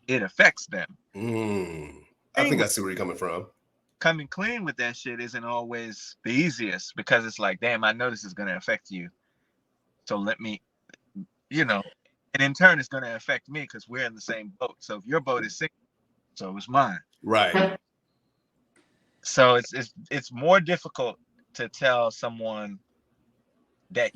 it affects them. I think I see where you're coming from. Coming clean with that shit isn't always the easiest because it's like, damn, I know this is going to affect you. So let me, and in turn, it's going to affect me because we're in the same boat. So if your boat is sinking, so is mine. Right. So it's more difficult to tell someone that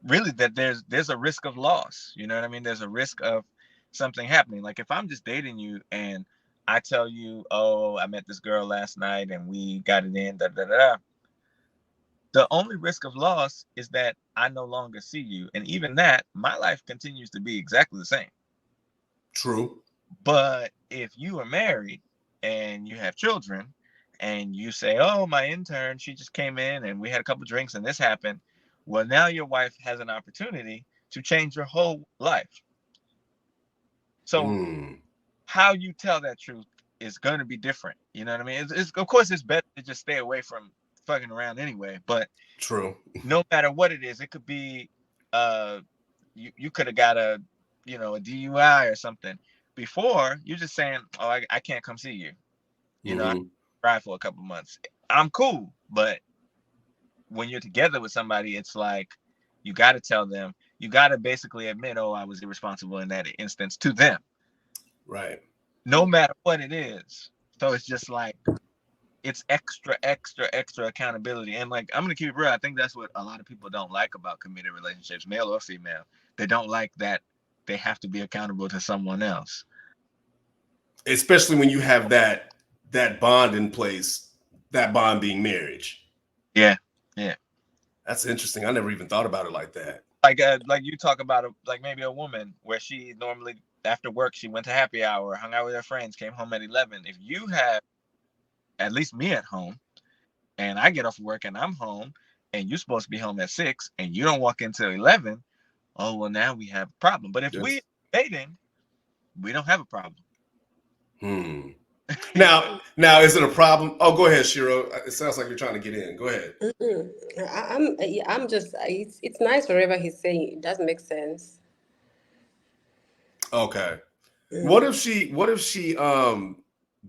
there's a risk of loss. You know what I mean? There's a risk of something happening. Like if I'm just dating you and I tell you, oh, I met this girl last night and we got it in, da da da. The only risk of loss is that I no longer see you. And even that, my life continues to be exactly the same. True. But if you are married and you have children and you say, oh, my intern, she just came in and we had a couple drinks and this happened. Well, now your wife has an opportunity to change your whole life. So how you tell that truth is going to be different. You know what I mean? Of course, it's better to just stay away from fucking around anyway. But true. No matter what it is, it could be you could have got a DUI or something. Before, you're just saying, oh, I can't come see you. I cried for a couple months. I'm cool. But when you're together with somebody, it's like you got to tell them, you got to basically admit, oh, I was irresponsible in that instance to them. Right. No matter what it is. So it's just like, it's extra accountability. And like, I'm going to keep it real. I think that's what a lot of people don't like about committed relationships, male or female. They don't like that they have to be accountable to someone else. Especially when you have that bond in place, that bond being marriage. Yeah. That's interesting. I never even thought about it like that. Like you talk about like maybe a woman where she normally after work, she went to happy hour, hung out with her friends, came home at 11. If you have at least me at home and I get off work and I'm home and you're supposed to be home at 6 and you don't walk into 11, oh, well, now we have a problem. But if we're dating, we don't have a problem. Now, is it a problem? Oh, go ahead, Shiro. It sounds like you're trying to get in. Go ahead. I'm just. It's nice whatever he's saying. It does make sense. Okay. What if she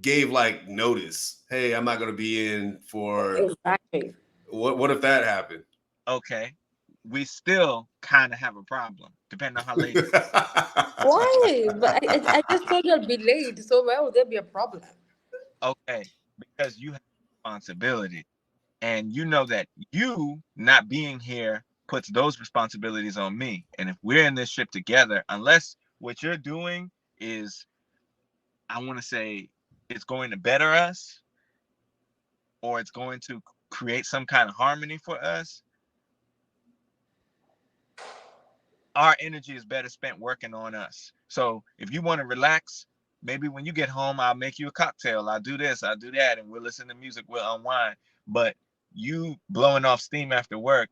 gave like notice? Hey, I'm not going to be in for exactly. What if that happened? Okay. We still kind of have a problem, depending on how late. Why? But I just told you I'd be late, so why would there be a problem? Okay, because you have responsibility, and you know that you not being here puts those responsibilities on me. And if we're in this ship together, unless what you're doing is, I want to say, it's going to better us, or it's going to create some kind of harmony for us, our energy is better spent working on us. So if you want to relax, maybe when you get home, I'll make you a cocktail. I'll do this, I'll do that, and we'll listen to music, we'll unwind. But you blowing off steam after work,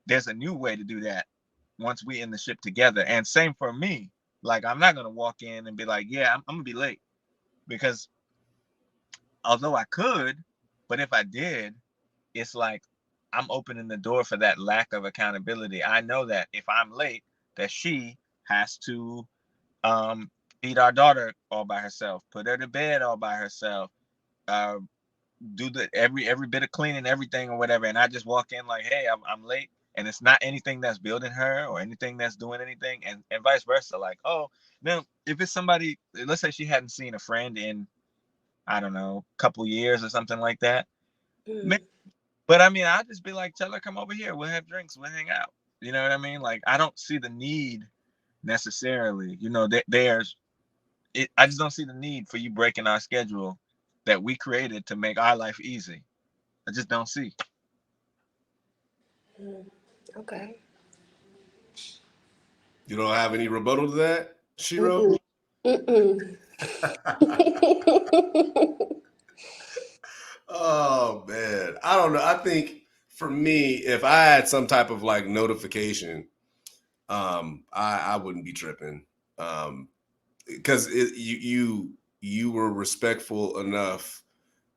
there's a new way to do that. once we in the ship together. And same for me. Like, I'm not gonna walk in and be like, yeah, I'm gonna be late, because although I could, but if I did, it's like I'm opening the door for that lack of accountability. I know that if I'm late, that she has to feed our daughter all by herself, put her to bed all by herself, uh, do the every bit of cleaning, everything or whatever. And I just walk in like, hey, I'm late. And it's not anything that's building her or anything that's doing anything. And vice versa. Like, oh, now if it's somebody, let's say she hadn't seen a friend in, I don't know, a couple years or something like that. But I mean, I'll just be like, tell her, come over here. We'll have drinks. We'll hang out. You know what I mean? Like, I don't see the need necessarily. You know, I just don't see the need for you breaking our schedule that we created to make our life easy. I just don't see. Okay. You don't have any rebuttal to that, Shiro? Oh man, I don't know. I think for me, if I had some type of like notification, I wouldn't be tripping, because you were respectful enough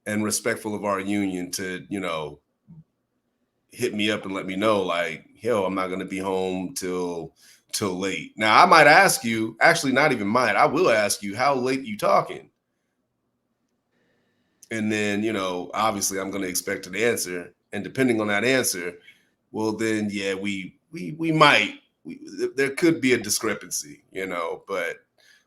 and respectful of our union to, you know, hit me up and let me know, like, yo, I'm not gonna be home till late. Now I might ask you, actually not even might, I will ask you, how late you talking? And then, you know, obviously I'm gonna expect an answer. And depending on that answer, well then yeah, there could be a discrepancy, you know, but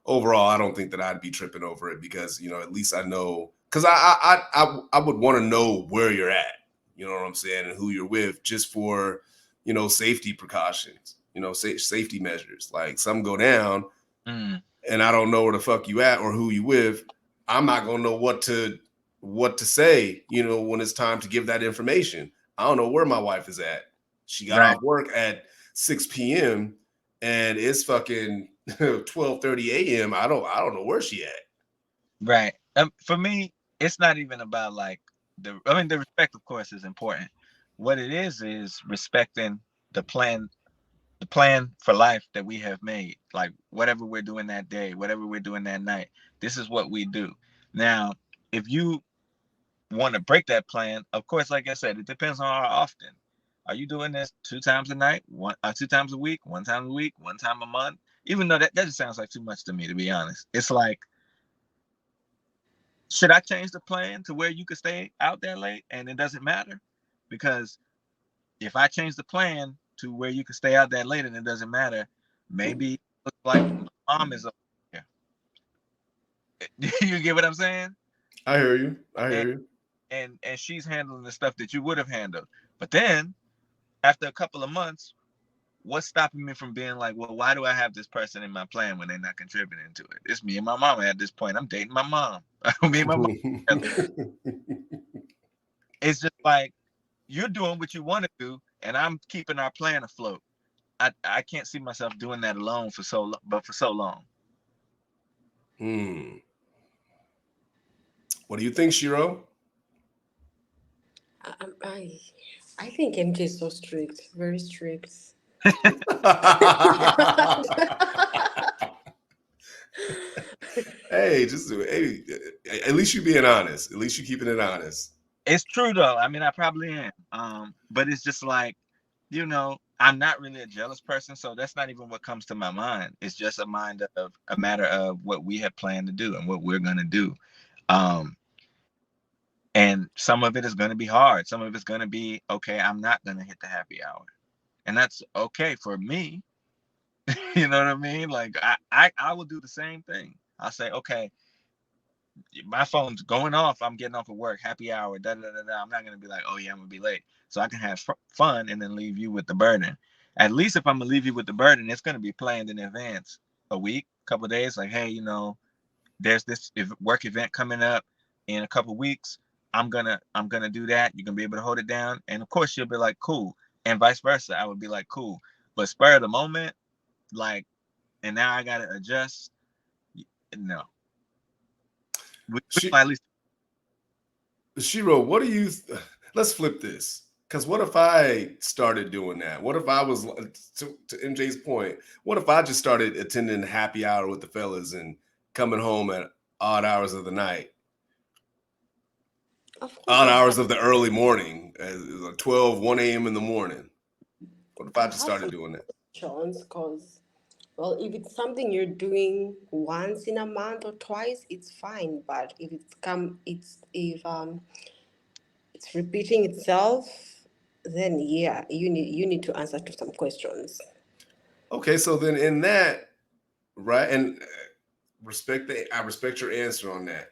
overall I don't think that I'd be tripping over it, because, you know, at least I know, because I would want to know where you're at. You know what I'm saying? And who you're with, just for, you know, safety precautions, you know, safety measures. Like, some go down and I don't know where the fuck you at or who you with. I'm not gonna know what to say, you know, when it's time to give that information. I don't know where my wife is at. She got Right. off work at 6 p.m. and it's fucking 12:30 a.m. I don't know where she at. Right. For me, it's not even about like the respect, of course, is important. What it is respecting the plan for life that we have made. Like, whatever we're doing that day, whatever we're doing that night, this is what we do. Now, if you want to break that plan, of course, like I said, it depends on how often. Are you doing this 2 times a night, 2 times a week, 1 time a week, 1 time a month? Even though that just sounds like too much to me, to be honest. It's like, should I change the plan to where you could stay out there late and it doesn't matter? Because if I change the plan to where you can stay out that late and it doesn't matter, maybe it looks like my mom is over here. You get what I'm saying? I hear you. And she's handling the stuff that you would have handled. But then after a couple of months, what's stopping me from being like, well, why do I have this person in my plan when they're not contributing to it? It's me and my mom at this point. I'm dating my mom. Me and my mom. It's just like, you're doing what you want to do, and I'm keeping our plan afloat. I can't see myself doing that alone for so long. What do you think, Shiro? I think MJ is so strict, very strict. Hey, at least you being honest. At least you keeping it honest. It's true though. I mean, I probably am. But it's just like, you know, I'm not really a jealous person, so that's not even what comes to my mind. It's just a matter of what we have planned to do and what we're gonna do. And some of it is gonna be hard. Some of it's gonna be, okay, I'm not gonna hit the happy hour. And that's okay for me. You know what I mean? Like, I will do the same thing. I'll say, okay, my phone's going off. I'm getting off of work. Happy hour. Da, da, da, da. I'm not gonna be like, oh yeah, I'm gonna be late. So I can have fun and then leave you with the burden. At least if I'm gonna leave you with the burden, it's gonna be planned in advance. A week, couple of days. Like, hey, you know, there's this work event coming up in a couple of weeks. I'm gonna do that. You're gonna be able to hold it down. And of course, you'll be like, cool. And vice versa. I would be like, cool. But spur of the moment, like, and now I gotta adjust. No. At least Shiro, what do you? Let's flip this, Because what if I started doing that? What if I was, to MJ's point, what if I just started attending happy hour with the fellas and coming home at odd hours of the night, Of course, odd you'll hours have of the early morning, 12, 1 a.m. in the morning? What if I you'll just have started some doing that? questions because, well, if it's something you're doing once in a month or twice, it's fine. But if it's repeating itself, then yeah, you need to answer to some questions. Okay, so then in that, right, and I respect your answer on that.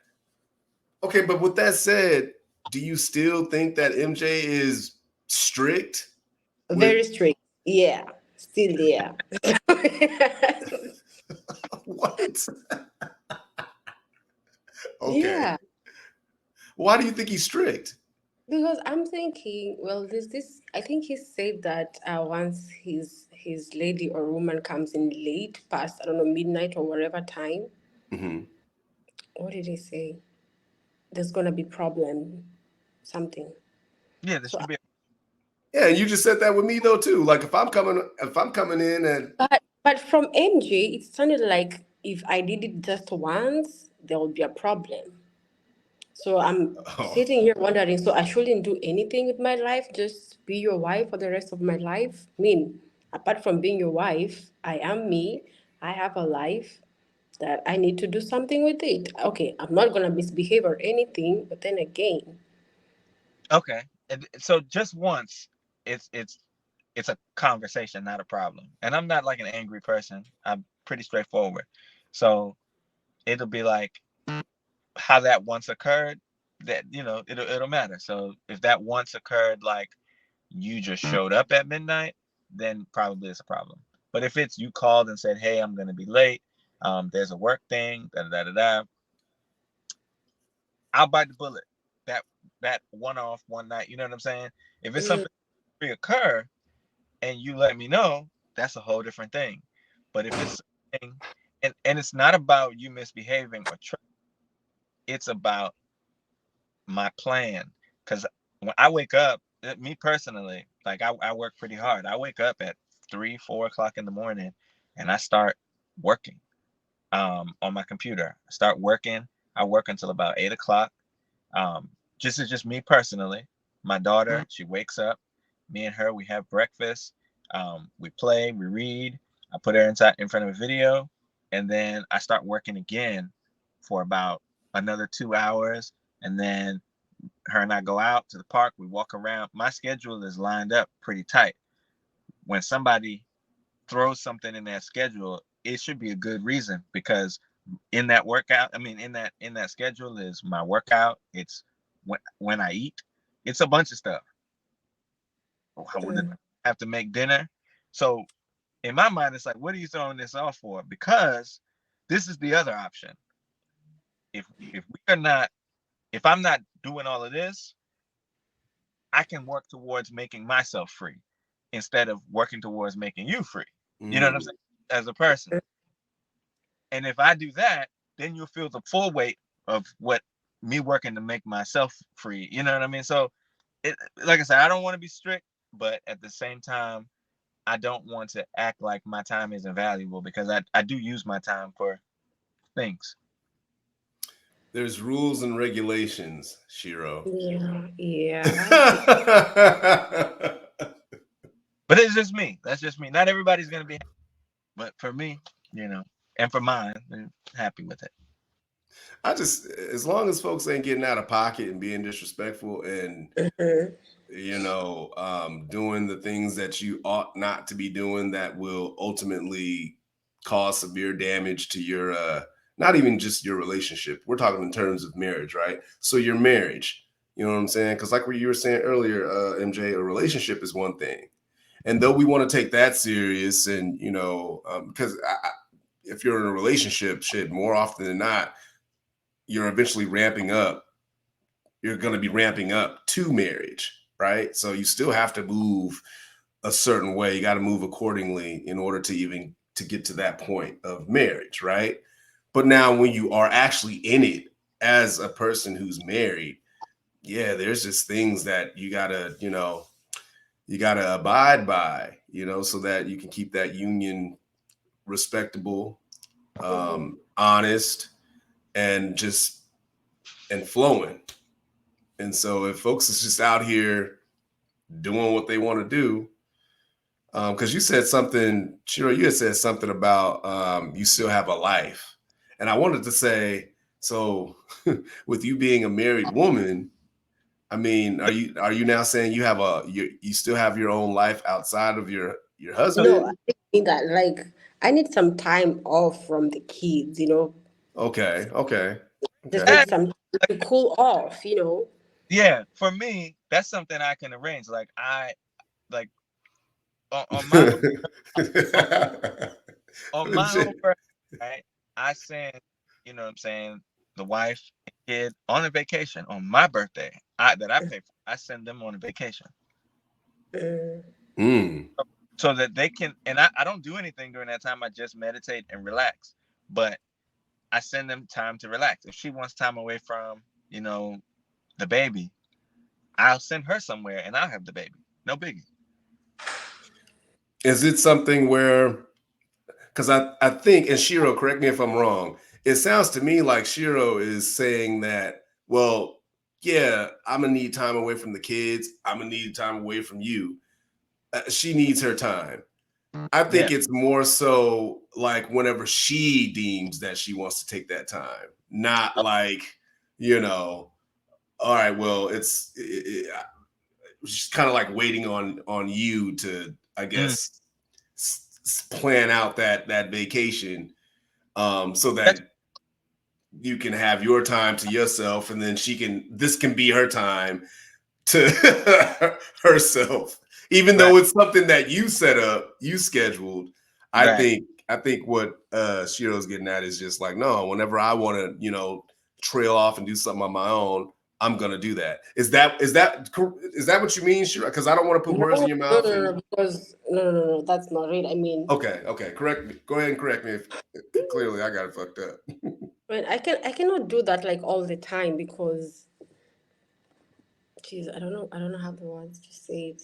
Okay, but with that said, do you still think that MJ is strict with Very strict. Yeah, still yeah. what? Okay. Yeah, Why do you think he's strict? because I'm thinking, well, there's this. I think he said that once his lady or woman comes in late, past I don't know midnight or whatever time. Hmm. What did he say? There's gonna be problem, something. Yeah, there So, should be. Yeah, and you just said that with me though too. Like if I'm coming in and but from MJ, it sounded like if I did it just once, there would be a problem. So I'm oh, sitting here wondering, so I shouldn't do anything with my life, just be your wife for the rest of my life? I mean, apart from being your wife, I am me. I have a life that I need to do something with it. Okay, I'm not gonna misbehave or anything, but then again, Okay. And so just once, it's a conversation, not a problem. And I'm not like an angry person. I'm pretty straightforward. So it'll be like how that once occurred, that it'll matter. So if that once occurred like you just showed up at midnight, then probably it's a problem. But if it's you called and said, "Hey, I'm gonna be late. There's a work thing, da da da da," I'll bite the bullet. That that one off one night, you know what I'm saying? If it's mm, something reoccur and you let me know, that's a whole different thing. But if it's something, and it's not about you misbehaving or it's about my plan. Because when I wake up, me personally, like I work pretty hard. I wake up at 3, 4 o'clock in the morning and I start working on my computer. I start working. I work until about 8 o'clock. Um, just me personally. My daughter, she wakes up. Me and her, we have breakfast. We play, we read. I put her inside in front of a video, and then I start working again for about another 2 hours, and then her and I go out to the park. We walk around. My schedule is lined up pretty tight. When somebody throws something in that schedule, it should be a good reason because in that workout, I mean, in that schedule is my workout. It's when I eat. It's a bunch of stuff. I would mm, have to make dinner. So in my mind, it's like, what are you throwing this off for? Because this is the other option. If we are not, if I'm not doing all of this, I can work towards making myself free instead of working towards making you free. You know what I'm saying? As a person. And if I do that, then you'll feel the full weight of what me working to make myself free. You know what I mean? So, like I said, I don't want to be strict, but at the same time, I don't want to act like my time isn't valuable because I do use my time for things. there's rules and regulations, Shiro. yeah, yeah. But it's just me. That's just me. Not everybody's gonna be happy, but for me, and for mine, I'm happy with it. As long as folks ain't getting out of pocket and being disrespectful and Mhm. doing the things that you ought not to be doing that will ultimately cause severe damage to your not even just your relationship. We're talking in terms of marriage, right? So your marriage, you know what I'm saying? Because like what you were saying earlier, MJ, a relationship is one thing, and though we want to take that serious, and because if you're in a relationship, shit, more often than not, you're eventually ramping up. You're going to be ramping up to marriage, right? So you still have to move a certain way. You got to move accordingly in order to even to get to that point of marriage, right? But now when you are actually in it as a person who's married, yeah, there's just things that you got to, you got to abide by, you know, so that you can keep that union respectable, honest, and just and flowing. And so if folks is just out here doing what they want to do, because you said something, Shiro, you had said something about you still have a life. And I wanted to say, so with you being a married woman, I mean, are you now saying you have you still have your own life outside of your No, I husband? didn't mean that. Like, I need some time off from the kids, you know. Okay, okay, Just okay. need some time to cool off, you know. Yeah, for me, that's something I can arrange. Like I like on my on, on my own birthday, right? I send, you know what I'm saying, the wife and kid on a vacation on my birthday. That I pay for. I send them on a vacation. Mm. Mm. So that they can, and I don't do anything during that time. I just meditate and relax. But I send them time to relax. If she wants time away from, you know, the baby, I'll send her somewhere and I'll have the baby. No biggie. Is it something where, because I think, and Shiro, correct me if I'm wrong, it sounds to me like Shiro is saying that, well, yeah, I'm gonna need time away from the kids. I'm gonna need time away from you. She needs her time. I think Yeah. it's more so like whenever she deems that she wants to take that time, not like, you know, all right, well, she's kind of like waiting on you to, I Mm. guess, plan out that vacation, so That's that you can have your time to yourself, and then this can be her time to herself, even right. though it's something that you set up, you scheduled. I Right. think what Shiro's getting at is just like, no, whenever I want to, you know, trail off and do something on my own, I'm gonna do that. Is that what you mean, Shiro? Because I don't want to put No, words in your no, mouth. no, And no, because no, that's not it. I mean, okay, correct me. Go ahead and correct me if clearly I got it fucked up. I cannot do that like all the time because, geez, I don't know how the words to say it.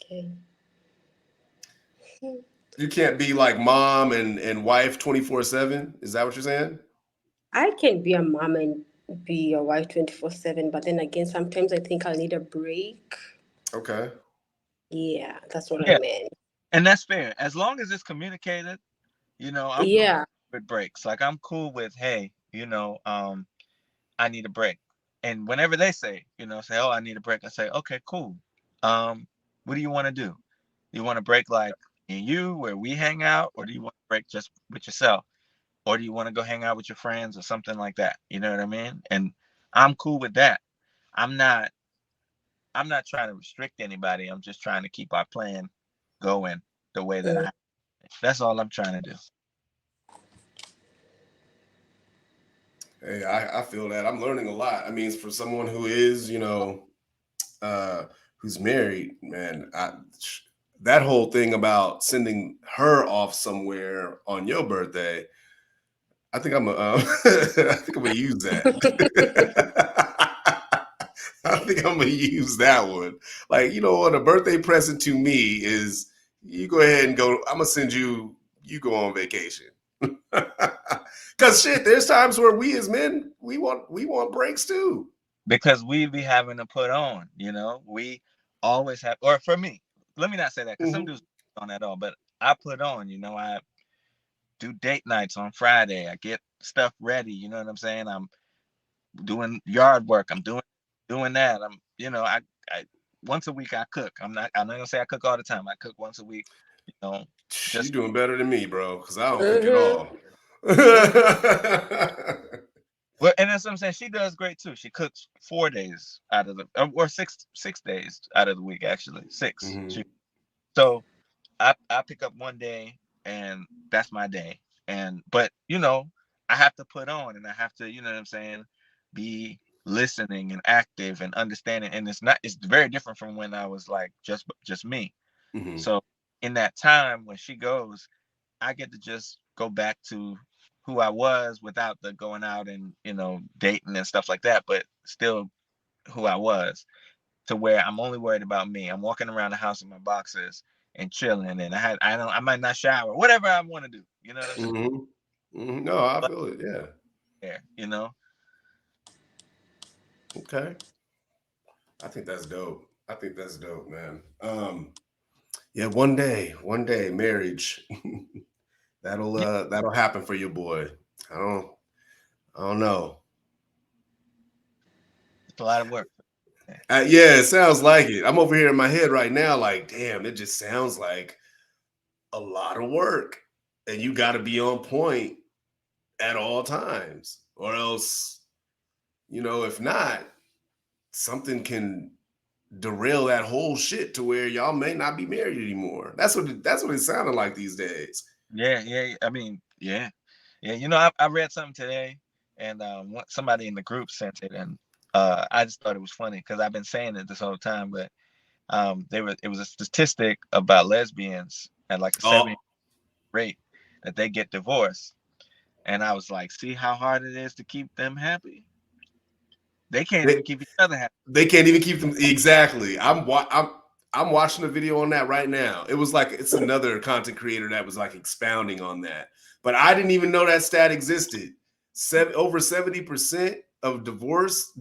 Okay. You can't be like mom and wife 24/7. Is that what you're saying? I can be a mom and be a wife 24/7, but then again, sometimes I think I'll need a break. Okay. Yeah, that's what I Yeah. meant. And that's fair. As long as it's communicated, you know, I'm cool Yeah. with breaks. Like I'm cool with, hey, you know, I need a break. And whenever they say, you know, say, oh, I need a break, I say, okay, cool. What do you want to do? You want to break like in you where we hang out, or do you want to break just with yourself? Or do you want to go hang out with your friends or something like that? You know what I mean? And I'm cool with that. I'm not I'm not trying to restrict anybody. I'm just trying to keep our plan going the way that Mm. I that's all I'm trying to do. Hey, I feel that. I'm learning a lot. I mean, for someone who is, you know, who's married, man, that whole thing about sending her off somewhere on your birthday, I think I think I'm gonna use that. I think I'm gonna use that one. Like, you know what? A birthday present to me is you go ahead and go. I'm gonna send you. You go on vacation. Cause shit, there's times where we as men we want breaks too. Because we be having to put on, you know, we always have, or for me, let me not say that because some Mhm. dudes don't on at all, but I put on, you know, I do date nights on Friday. I get stuff ready, you know what I'm saying? I'm doing yard work. I'm doing that. I'm, you know, I once a week I cook. I'm not gonna say I cook all the time. I cook once a week, you know, You just doing better than me, bro, because I don't cook at Mm-hmm. all. well, and that's what I'm saying. She does great too. She cooks 4 days out of the or six days out of the week, actually. Six. Mhm. So I pick up one day and that's my day. And but you know, I have to put on and I have to, you know what I'm saying, be listening and active and understanding. And it's very different from when I was like just me. Mhm. So in that time when she goes, I get to just go back to who I was without the going out and, you know, dating and stuff like that, but still who I was. to where I'm only worried about me. I'm walking around the house in my boxers and chilling, and I might not shower, whatever I want to do. You know what I'm saying? Mm-hmm. Mm-hmm. No, I feel it. Yeah. Yeah, you know. Okay. I think that's dope. I think that's dope, man. Yeah, one day, marriage. That'll happen for your boy. I don't know. It's a lot of work. Yeah, it sounds like it. I'm over here in my head right now, like, damn, it just sounds like a lot of work. And you got to be on point at all times, or else, if not, something can derail that whole shit to where y'all may not be married anymore. That's what it sounded like these days. Yeah. I mean, yeah. You know, I read something today, and somebody in the group sent it, and I just thought it was funny because I've been saying it this whole time, but it was a statistic about lesbians at like a 70% rate that they get divorced, and I was like, see how hard it is to keep them happy. They can't even keep each other happy. They can't even keep them. Exactly. I'm watching a video on that right now. It was like, it's another content creator that was like expounding on that, but I didn't even know that stat existed. Over 70% of divorces,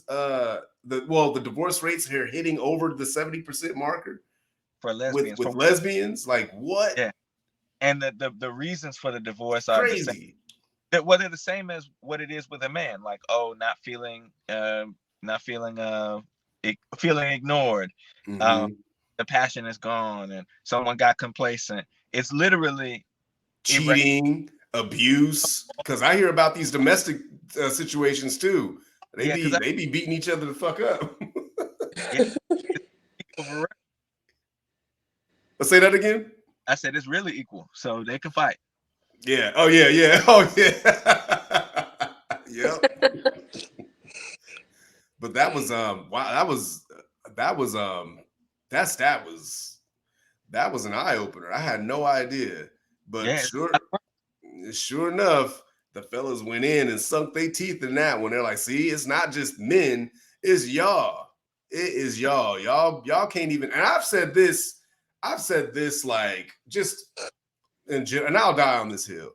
the divorce rates here hitting over the 70% marker For lesbians. with lesbians. Like, what? Yeah. And the reasons for the divorce are crazy. The same. Well, they're the same as what it is with a man, like, not feeling feeling ignored. Mm-hmm. The passion is gone, and someone got complacent. It's literally cheating, abuse. Because I hear about these domestic situations too. They be beating each other the fuck up. Let's say that again. I said it's really equal, so they can fight. Yeah. Oh yeah. Yeah. Oh yeah. Yep. But that was wow. That was an eye opener. I had no idea. But Yeah, sure enough, the fellas went in and sunk their teeth in that one. They're like, see, it's not just men, it's y'all. It is y'all. Y'all can't even. And I've said this like just in general, and I'll die on this hill.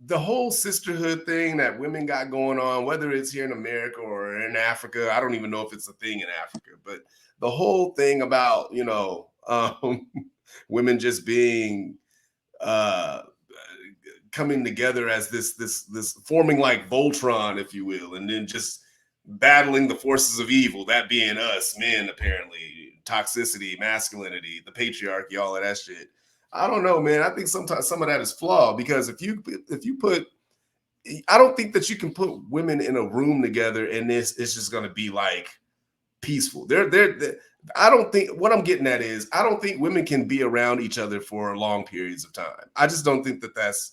The whole sisterhood thing that women got going on, whether it's here in America or in Africa, I don't even know if it's a thing in Africa, but the whole thing about, women just being coming together as this forming like Voltron, if you will, and then just battling the forces of evil, that being us men, apparently, toxicity, masculinity, the patriarchy, all of that shit. I don't know, man. I think sometimes some of that is flawed, because if you put, I don't think that you can put women in a room together and it's just going to be like peaceful. I don't think, what I'm getting at is, I don't think women can be around each other for long periods of time. I just don't think that that's,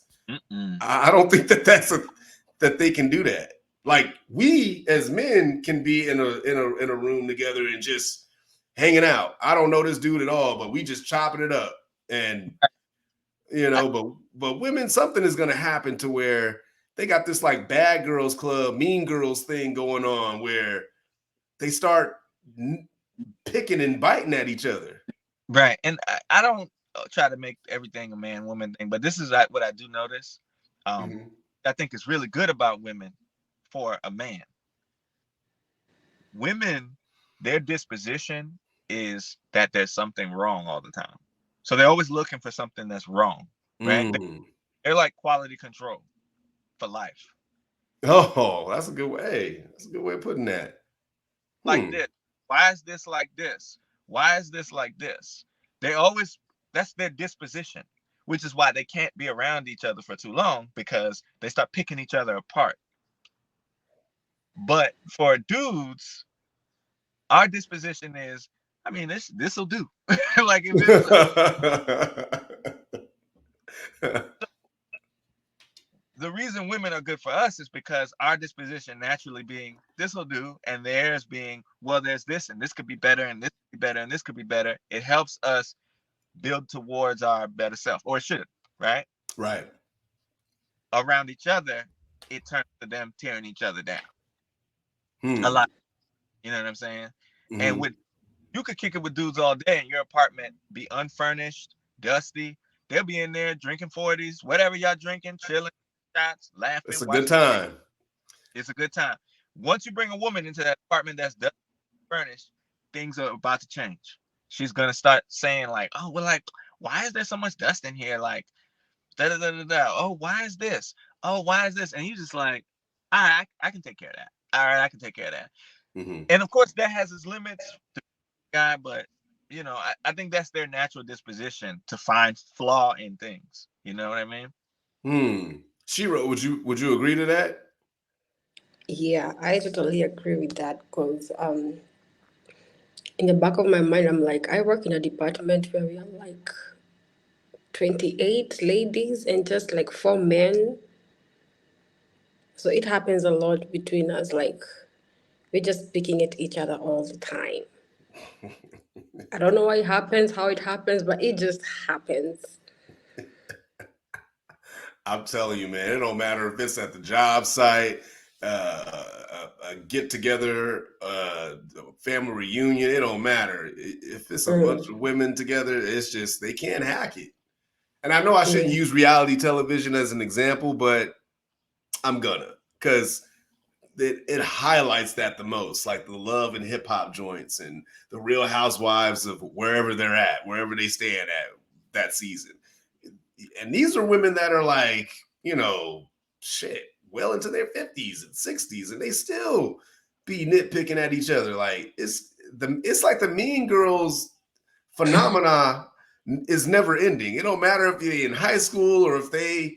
I don't think that that they can do that. Like, we as men can be in a room together and just hanging out. I don't know this dude at all, but we just chopping it up. And but women, something is going to happen to where they got this like bad girls club, mean girls thing going on, where they start picking and biting at each other. Right. And I don't try to make everything a man woman thing, but this is what I do notice. I think it's really good about women for a man. Women, their disposition is that there's something wrong all the time. So they're always looking for something that's wrong, right? They're like quality control for life. Oh, that's a good way. That's a good way of putting that. Like this. Why is this like this? Why is this like this? That's their disposition, which is why they can't be around each other for too long, because they start picking each other apart. But for dudes, our disposition is, I mean, this will do. Like, if the reason women are good for us is because our disposition naturally being this will do, and theirs being, well, there's this, and this could be better, and this could be better, and this could be better. It helps us build towards our better self, or it should, right? Right. Around each other, it turns to them tearing each other down. A lot. You know what I'm saying? And with you could kick it with dudes all day in your apartment, be unfurnished, dusty. They'll be in there drinking 40s, whatever y'all drinking, chilling, shots, laughing. It's a good time. It's a good time. Once you bring a woman into that apartment that's dusty, furnished, things are about to change. She's gonna start saying like, "Oh, well, like, why is there so much dust in here?" Like, da da da da da. Oh, why is this? Oh, why is this? And you just like, all right, I can take care of that. All right, I can take care of that. And of course, that has its limits, guy. But you know, I think that's their natural disposition to find flaw in things. You know what I mean? Shiro, would you agree to that? Yeah, I totally agree with that because in the back of my mind, I'm like, I work in a department where we are like 28 ladies and just like 4 men. So it happens a lot between us. Like, we're just picking at each other all the time. I don't know why it happens, how it happens, but it just happens. I'm telling you, man, it don't matter if it's at the job site, a get together, family reunion. It don't matter if it's a bunch of women together. It's just they can't hack it. And I know I shouldn't use reality television as an example, but I'm gonna, because it highlights that the most, like the love and hip hop joints and the Real Housewives of wherever they're at, wherever they stand at that season. And these are women that are like, you know, shit, well into their 50s and 60s, and they still be nitpicking at each other. Like it's like the Mean Girls phenomena is never ending. It don't matter if you're in high school or if they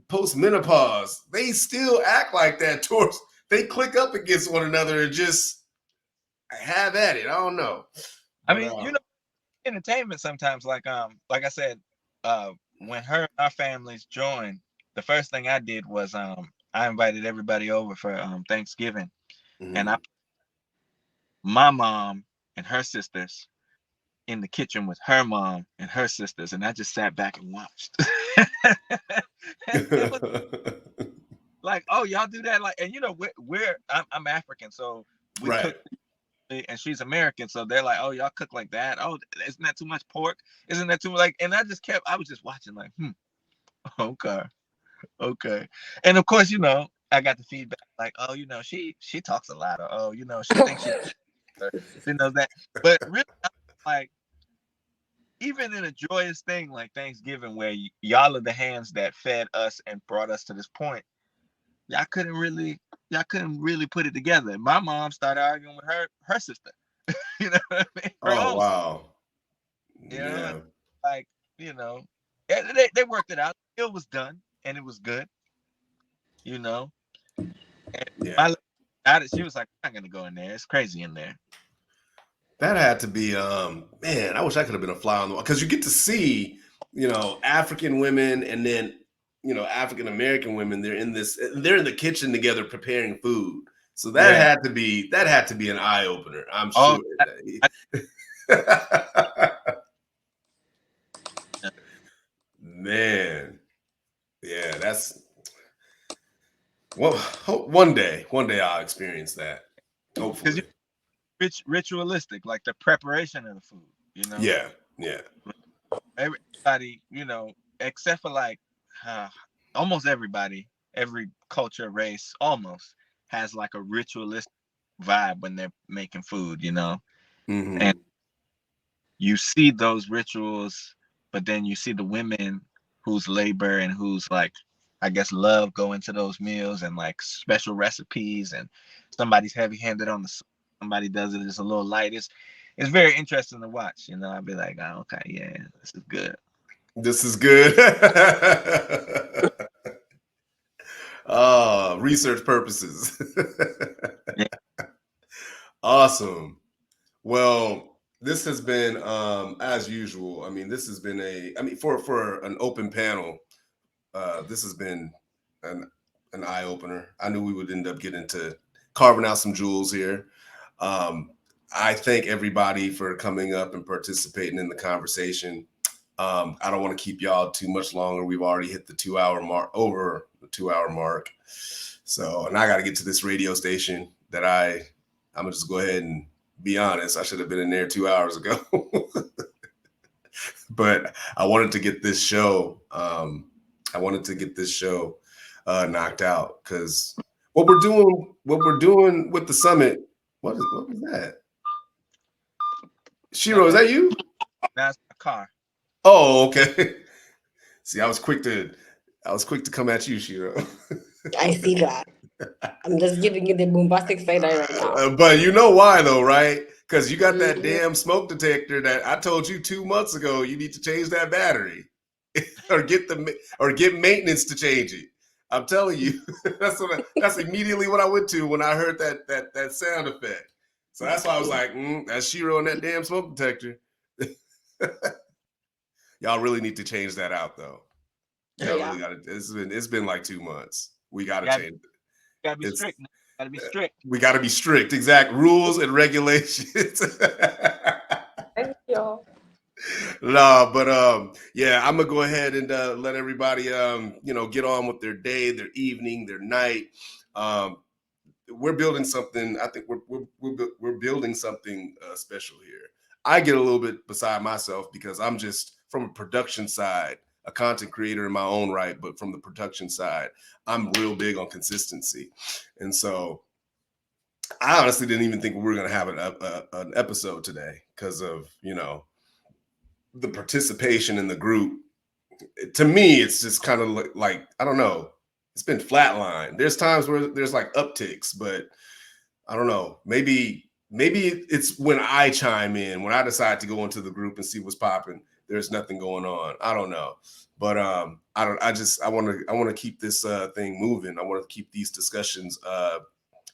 post menopause, they still act like that towards, they click up against one another and just have at it. I don't know. I mean, you know, entertainment sometimes, like I said, when her and our families joined, the first thing I did was I invited everybody over for Thanksgiving, and my mom and her sisters in the kitchen with her mom and her sisters, and I just sat back and watched. And it was like, oh, y'all do that, like, and you know, I'm African, so we cook, and she's American, so they're like, oh, y'all cook like that? Oh, isn't that too much pork? Isn't that too much? Like, and I was just watching, like, okay, and of course, you know, I got the feedback like, oh, you know, she talks a lot, or oh, you know, she thinks she knows that, but really, like, even in a joyous thing like Thanksgiving, where y'all are the hands that fed us and brought us to this point, y'all couldn't really put it together. My mom started arguing with her sister. You know what I mean? Oh, wow. You know, like, you know, they worked it out. It was done and it was good. You know, and she was like, I'm not gonna go in there. It's crazy in there. That had to be, man, I wish I could have been a fly on the wall, because you get to see, you know, African women and then, you know, African American women. They're in the kitchen together preparing food. So that had to be an eye opener. I'm sure. Man, yeah, that's, well, one day I'll experience that. Hopefully. Ritualistic, like the preparation of the food, you know. Yeah. Everybody, you know, except for like almost everybody, every culture, race, almost has like a ritualistic vibe when they're making food, you know. And you see those rituals, but then you see the women whose labor and whose, like, I guess, love go into those meals, and like special recipes, and somebody's heavy-handed on somebody does it, it's a little light. It's very interesting to watch, you know. I'd be like, oh, okay, yeah, this is good. This is good. Research purposes. Awesome. Well, this has been, as usual. I mean, this has been for an open panel, this has been an eye opener. I knew we would end up getting to carving out some jewels here. I thank everybody for coming up and participating in the conversation. I don't want to keep y'all too much longer. We've already hit the 2-hour mark, over the 2-hour mark. So, and I got to get to this radio station that I I'm gonna just go ahead and be honest. I should have been in there 2 hours ago. But I wanted to get this show. Knocked out, because what we're doing with the summit. What was that? Shiro, is that you? That's a car. Oh, okay. See, I was quick to come at you, Shiro. I see that. I'm just giving you the bombastic side eye right now. But you know why though, right? Because you got that damn smoke detector that I told you 2 months ago. You need to change that battery, or get maintenance to change it. I'm telling you, that's immediately what I went to when I heard that sound effect. So that's why I was like, that's Shiro and that damn smoke detector. Y'all really need to change that out though. Y'all really got to. It's been like 2 months. We got to change it. Gotta be strict. Gotta be strict. We got to be strict. Exact rules and regulations. Thank you. No, but yeah, I'm gonna go ahead and let everybody get on with their day, their evening, their night. We're building something. I think we're building something special here. I get a little bit beside myself because I'm just from a production side, a content creator in my own right, but from the production side, I'm real big on consistency, and so I honestly didn't even think we were gonna have an episode today because of the participation in the group. To me, it's just kind of like I don't know. It's been flatlined. There's times where there's like upticks, but I don't know. Maybe it's when I chime in, when I decide to go into the group and see what's popping. There's nothing going on. I don't know, but I want to keep this thing moving. I want to keep these discussions,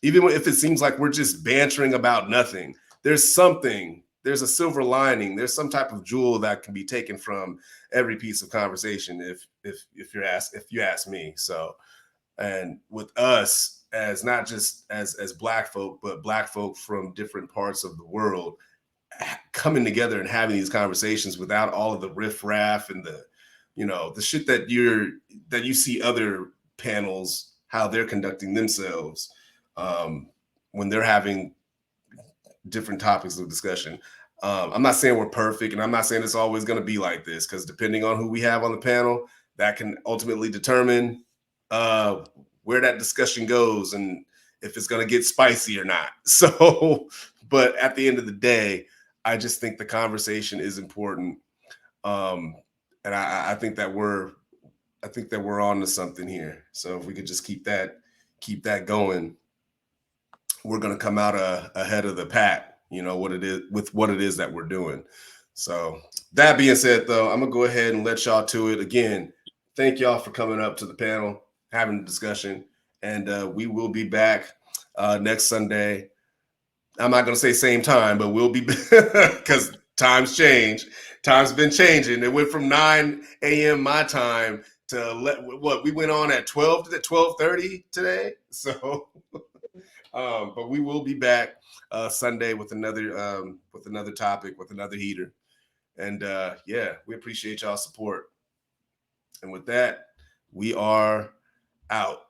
even if it seems like we're just bantering about nothing. There's something. There's a silver lining. There's some type of jewel that can be taken from every piece of conversation. If you ask me. So, and with us as not just as Black folk, but Black folk from different parts of the world coming together and having these conversations without all of the riffraff and the shit that you see other panels how they're conducting themselves when they're having different topics of discussion. I'm not saying we're perfect, and I'm not saying it's always going to be like this, because depending on who we have on the panel, that can ultimately determine where that discussion goes and if it's going to get spicy or not. So, but at the end of the day, I just think the conversation is important, and I think that we're on to something here. So if we could just keep that going, we're going to come out ahead of the pack. What it is that we're doing. So that being said, though, I'm gonna go ahead and let y'all to it. Again, thank y'all for coming up to the panel, having a discussion, and we will be back next Sunday. I'm not gonna say same time, but we'll be because times change. Time's been changing. It went from 9 a.m. my time to we went on at 12:30 today. So, but we will be back Sunday with another topic, with another heater. And yeah, we appreciate y'all's support. And with that, we are out.